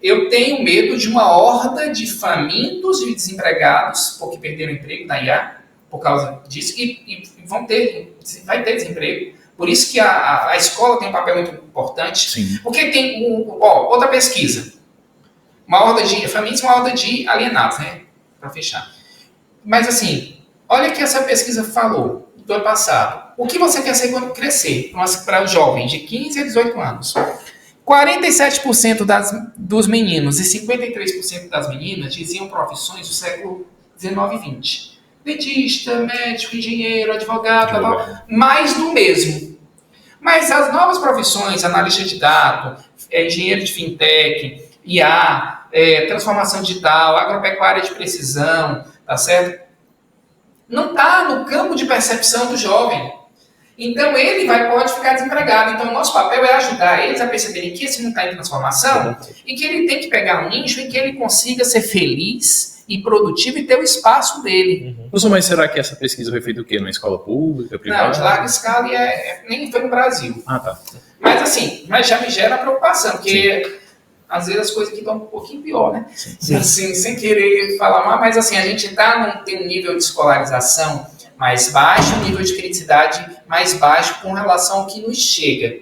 Speaker 3: eu tenho medo de uma horda de famintos e desempregados, porque perderam o emprego da IA, por causa disso, e vai ter desemprego. Por isso que a escola tem um papel muito importante.
Speaker 1: Sim.
Speaker 3: Porque tem outra pesquisa. Uma horda de famintos e uma horda de alienados, né? Para fechar. Mas assim, olha o que essa pesquisa falou do ano passado. O que você quer ser quando crescer? Para os jovens de 15 a 18 anos. 47% dos meninos e 53% das meninas diziam profissões do século 19 e 20. Dentista, médico, engenheiro, advogado, mais do mesmo. Mas as novas profissões, analista de dados, engenheiro de fintech, IA, transformação digital, agropecuária de precisão, tá certo? Não está no campo de percepção do jovem. Então ele pode ficar desempregado. Então o nosso papel é ajudar eles a perceberem que esse mundo está em transformação e que ele tem que pegar um nicho em que ele consiga ser feliz e produtivo e ter o espaço dele.
Speaker 1: Professor, mas será que essa pesquisa foi feita o quê? Numa escola pública, privada?
Speaker 3: Não, de larga escala e nem foi no Brasil.
Speaker 1: Ah, tá.
Speaker 3: Mas assim, já me gera preocupação, porque às vezes as coisas aqui estão um pouquinho pior, né? Sim. Assim, sem querer falar mal, mas assim, a gente tem um nível de escolarização mais baixo, um nível de criticidade mais baixo com relação ao que nos chega.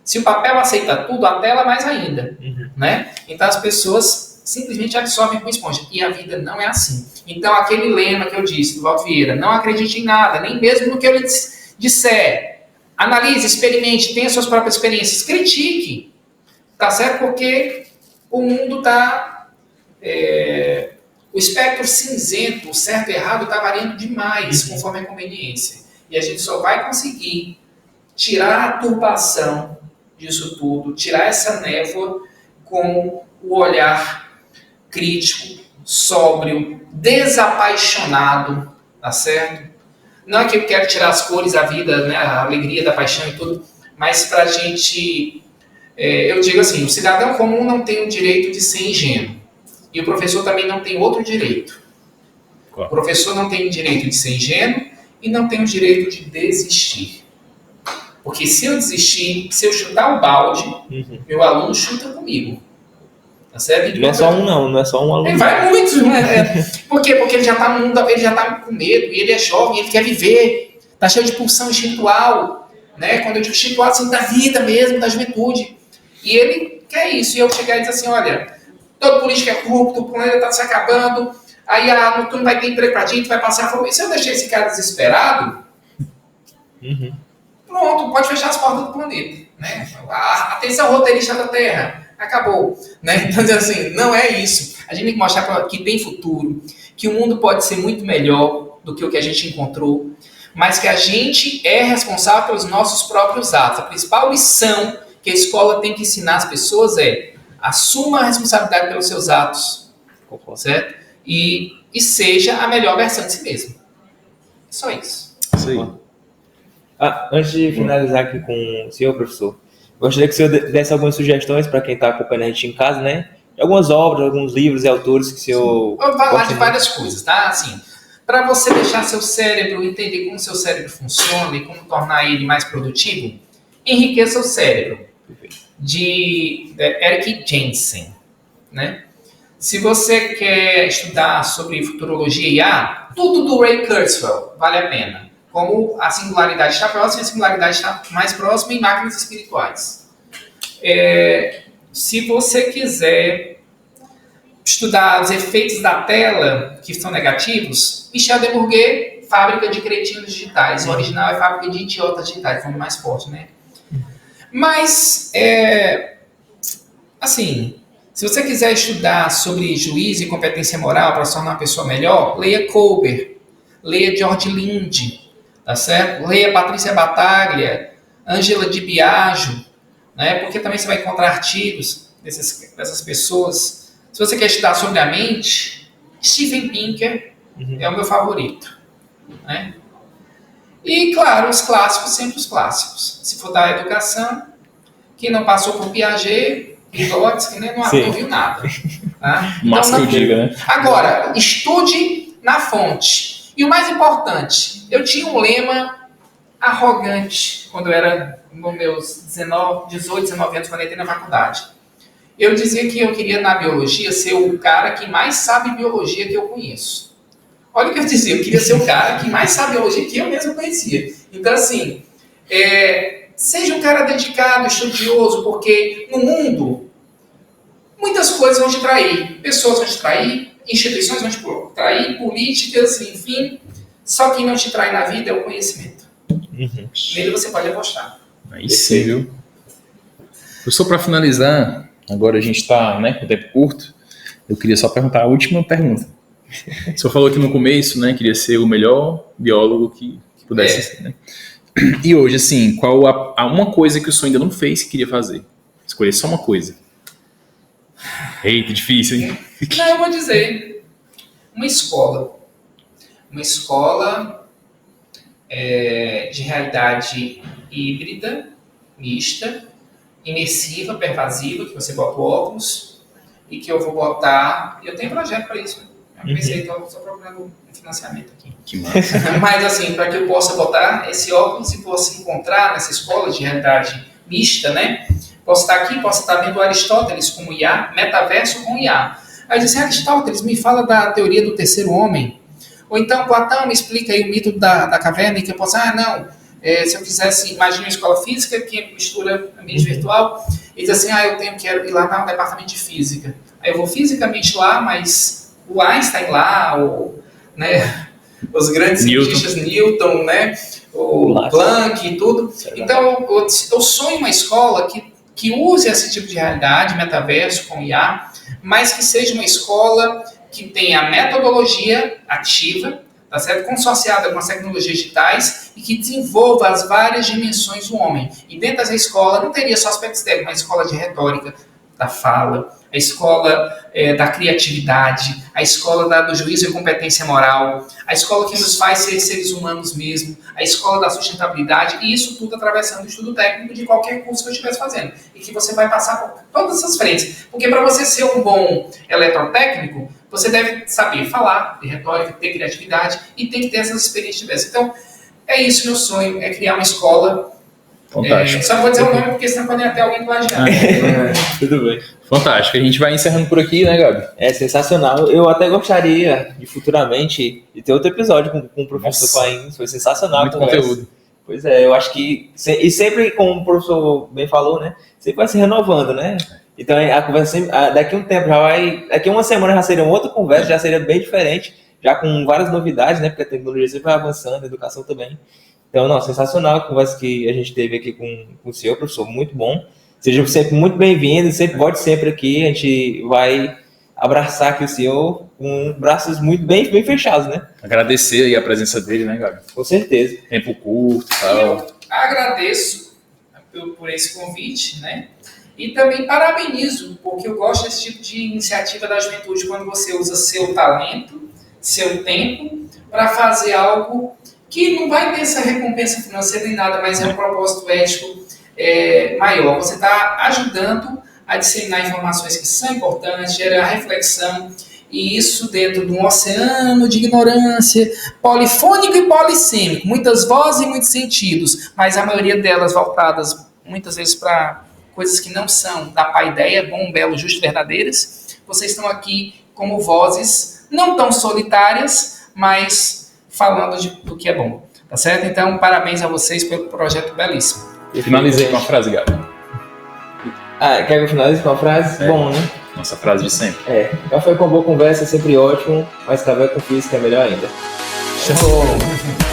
Speaker 3: Se o papel aceita tudo, a tela mais ainda, né? Então as pessoas simplesmente absorvem com esponja. E a vida não é assim. Então aquele lema que eu disse, do Valdo Vieira, não acredite em nada, nem mesmo no que eu lhe disser. Analise, experimente, tenha suas próprias experiências, critique. Tá certo? Porque o mundo está... o espectro cinzento, o certo e errado, está variando demais conforme a conveniência. E a gente só vai conseguir tirar a turbação disso tudo, tirar essa névoa com o olhar crítico, sóbrio, desapaixonado, tá certo? Não é que eu quero tirar as cores, a vida, né, a alegria da paixão e tudo, mas para a gente... eu digo assim, o cidadão comum não tem o direito de ser ingênuo. E o professor também não tem outro direito. Claro. O professor não tem o direito de ser ingênuo e não tem o direito de desistir. Porque se eu desistir, se eu chutar o balde, meu aluno chuta comigo. Tá certo? Então,
Speaker 2: não é só um não é só um aluno.
Speaker 3: Ele vai muito. Né? Por quê? Porque ele já está com medo, e ele é jovem, ele quer viver. Está cheio de pulsão instintual. Né? Quando eu digo instintual, assim, da vida mesmo, da juventude. E ele quer isso. E eu chegar e dizer assim, olha, todo político é corrupto, o planeta está se acabando, aí tu não vai ter emprego pra gente, vai passar fome. Se eu deixar esse cara desesperado, pronto, pode fechar as portas do planeta. Né? Atenção, roteirista da Terra. Acabou. Né? Então, assim, não é isso. A gente tem que mostrar que tem futuro, que o mundo pode ser muito melhor do que o que a gente encontrou, mas que a gente é responsável pelos nossos próprios atos. A principal lição que a escola tem que ensinar as pessoas é: assuma a responsabilidade pelos seus atos, certo? E seja a melhor versão de si mesmo. Só isso.
Speaker 1: Isso aí.
Speaker 2: Antes de finalizar aqui com o senhor, professor, gostaria que o senhor desse algumas sugestões para quem está acompanhando a gente em casa, né? Algumas obras, alguns livros e autores que o senhor...
Speaker 3: Vou falar de várias coisas, tá? Assim, para você deixar seu cérebro, entender como seu cérebro funciona e como tornar ele mais produtivo, enriqueça o cérebro. De Eric Jensen, né? Se você quer estudar sobre futurologia e IA, tudo do Ray Kurzweil vale a pena. Como a singularidade está próxima, a singularidade está mais próxima em máquinas espirituais. Se você quiser estudar os efeitos da tela que são negativos, Michel de Bourdieu, Fábrica de Cretinos Digitais. O original é Fábrica de Idiotas Digitais, foi mais forte, né? Mas, assim, se você quiser estudar sobre juízo e competência moral para se tornar uma pessoa melhor, leia Kober, leia George Lind, tá certo? Leia Patrícia Battaglia, Ângela Di Biagio, né? Porque também você vai encontrar artigos dessas pessoas. Se você quer estudar sobre a mente, Steven Pinker é o meu favorito, né? E, claro, os clássicos, sempre os clássicos. Se for da educação, quem não passou por Piaget, Vygotsky, né, não viu nada. Tá?
Speaker 1: Mas
Speaker 3: Então,
Speaker 1: que eu diga, né?
Speaker 3: Agora, estude na fonte. E o mais importante, eu tinha um lema arrogante quando eu era nos meus 18, 19 anos, quando eu entrei na faculdade. Eu dizia que eu queria, na biologia, ser o cara que mais sabe biologia que eu conheço. Olha o que eu dizia, eu queria ser o cara que mais sabe biologia que eu mesmo conhecia. Então, assim, seja um cara dedicado, estudioso, porque no mundo, muitas coisas vão te trair. Pessoas vão te trair, instituições vão te trair, políticas, enfim. Só quem não te trai na vida é o conhecimento. Nele você pode apostar.
Speaker 1: Aí sim, viu? Professor, para finalizar, agora a gente está, né, com o tempo curto, eu queria só perguntar a última pergunta. O senhor falou que no começo, né, queria ser o melhor biólogo que pudesse ser, né? E hoje, assim, qual uma coisa que o senhor ainda não fez que queria fazer? Escolher só uma coisa. Eita, difícil, hein?
Speaker 3: Não, eu vou dizer. Uma escola. Uma escola de realidade híbrida, mista, imersiva, pervasiva, que você bota o óculos e que eu vou botar... Eu tenho projeto para isso, né? Eu pensei, então, estou procurando um financiamento aqui.
Speaker 1: Que massa.
Speaker 3: Mas, assim, para que eu possa botar esse óculos e possa encontrar nessa escola de realidade mista, né? Posso estar aqui, posso estar vendo Aristóteles com IA, metaverso com IA. Aí diz assim, Aristóteles, me fala da teoria do terceiro homem. Ou então, Platão, me explica aí o mito da caverna, e que eu posso, se eu quisesse, imagine uma escola física que mistura ambiente virtual, e diz assim, quero ir lá no departamento de física. Aí eu vou fisicamente lá, mas o Einstein lá, né, os grandes cientistas, Newton, né, o Planck e tudo. Então, eu sonho uma escola que use esse tipo de realidade, metaverso com IA, mas que seja uma escola que tenha metodologia ativa, tá certo? Consociada com as tecnologias digitais e que desenvolva as várias dimensões do homem. E dentro dessa escola não teria só aspectos técnicos, mas a escola de retórica, da fala, a escola da criatividade, a escola do juízo e competência moral, a escola que nos faz ser seres humanos mesmo, a escola da sustentabilidade, e isso tudo atravessando o estudo técnico de qualquer curso que eu estivesse fazendo. E que você vai passar por todas essas frentes. Porque para você ser um bom eletrotécnico, você deve saber falar de retórica, ter criatividade e tem que ter essas experiências diversas. Então, é isso meu sonho, é criar uma escola.
Speaker 1: Fantástico.
Speaker 3: Só não vou dizer o nome, porque senão podem até alguém plagiar.
Speaker 2: Tudo bem.
Speaker 1: Fantástico. A gente vai encerrando por aqui, né, Gabi?
Speaker 2: É sensacional. Eu até gostaria de futuramente de ter outro episódio com o professor Paim. Foi sensacional.
Speaker 1: Muito conteúdo.
Speaker 2: Pois é, eu acho que... E sempre, como o professor bem falou, né? Sempre vai se renovando, né? Então a conversa sempre, daqui a um tempo já vai... Daqui a uma semana já seria uma outra conversa, já seria bem diferente, já com várias novidades, né? Porque a tecnologia sempre vai avançando, a educação também. Então, sensacional a conversa que a gente teve aqui com o senhor, professor, muito bom. Seja sempre muito bem-vindo, sempre volte sempre aqui, a gente vai abraçar aqui o senhor com braços muito bem fechados, né?
Speaker 1: Agradecer aí a presença dele, né, Gabi?
Speaker 2: Com certeza.
Speaker 1: Tempo curto e tal.
Speaker 3: Eu agradeço por esse convite, né? E também parabenizo, porque eu gosto desse tipo de iniciativa da juventude, quando você usa seu talento, seu tempo, para fazer algo que não vai ter essa recompensa financeira nem nada, mas é um propósito ético maior. Você está ajudando a disseminar informações que são importantes, gerar reflexão, e isso dentro de um oceano de ignorância, polifônico e polissêmico, muitas vozes e muitos sentidos, mas a maioria delas voltadas muitas vezes para coisas que não são da paideia, bom, belo, justo, verdadeiras. Vocês estão aqui como vozes não tão solitárias, mas falando do que é bom, tá certo? Então, parabéns a vocês pelo projeto belíssimo.
Speaker 1: Eu finalizei com uma frase, Gabi.
Speaker 2: Quer que eu finalize com uma frase? Bom, né?
Speaker 1: Nossa frase de sempre.
Speaker 2: Café com boa conversa é sempre ótimo, mas café com física é melhor ainda.
Speaker 3: Show!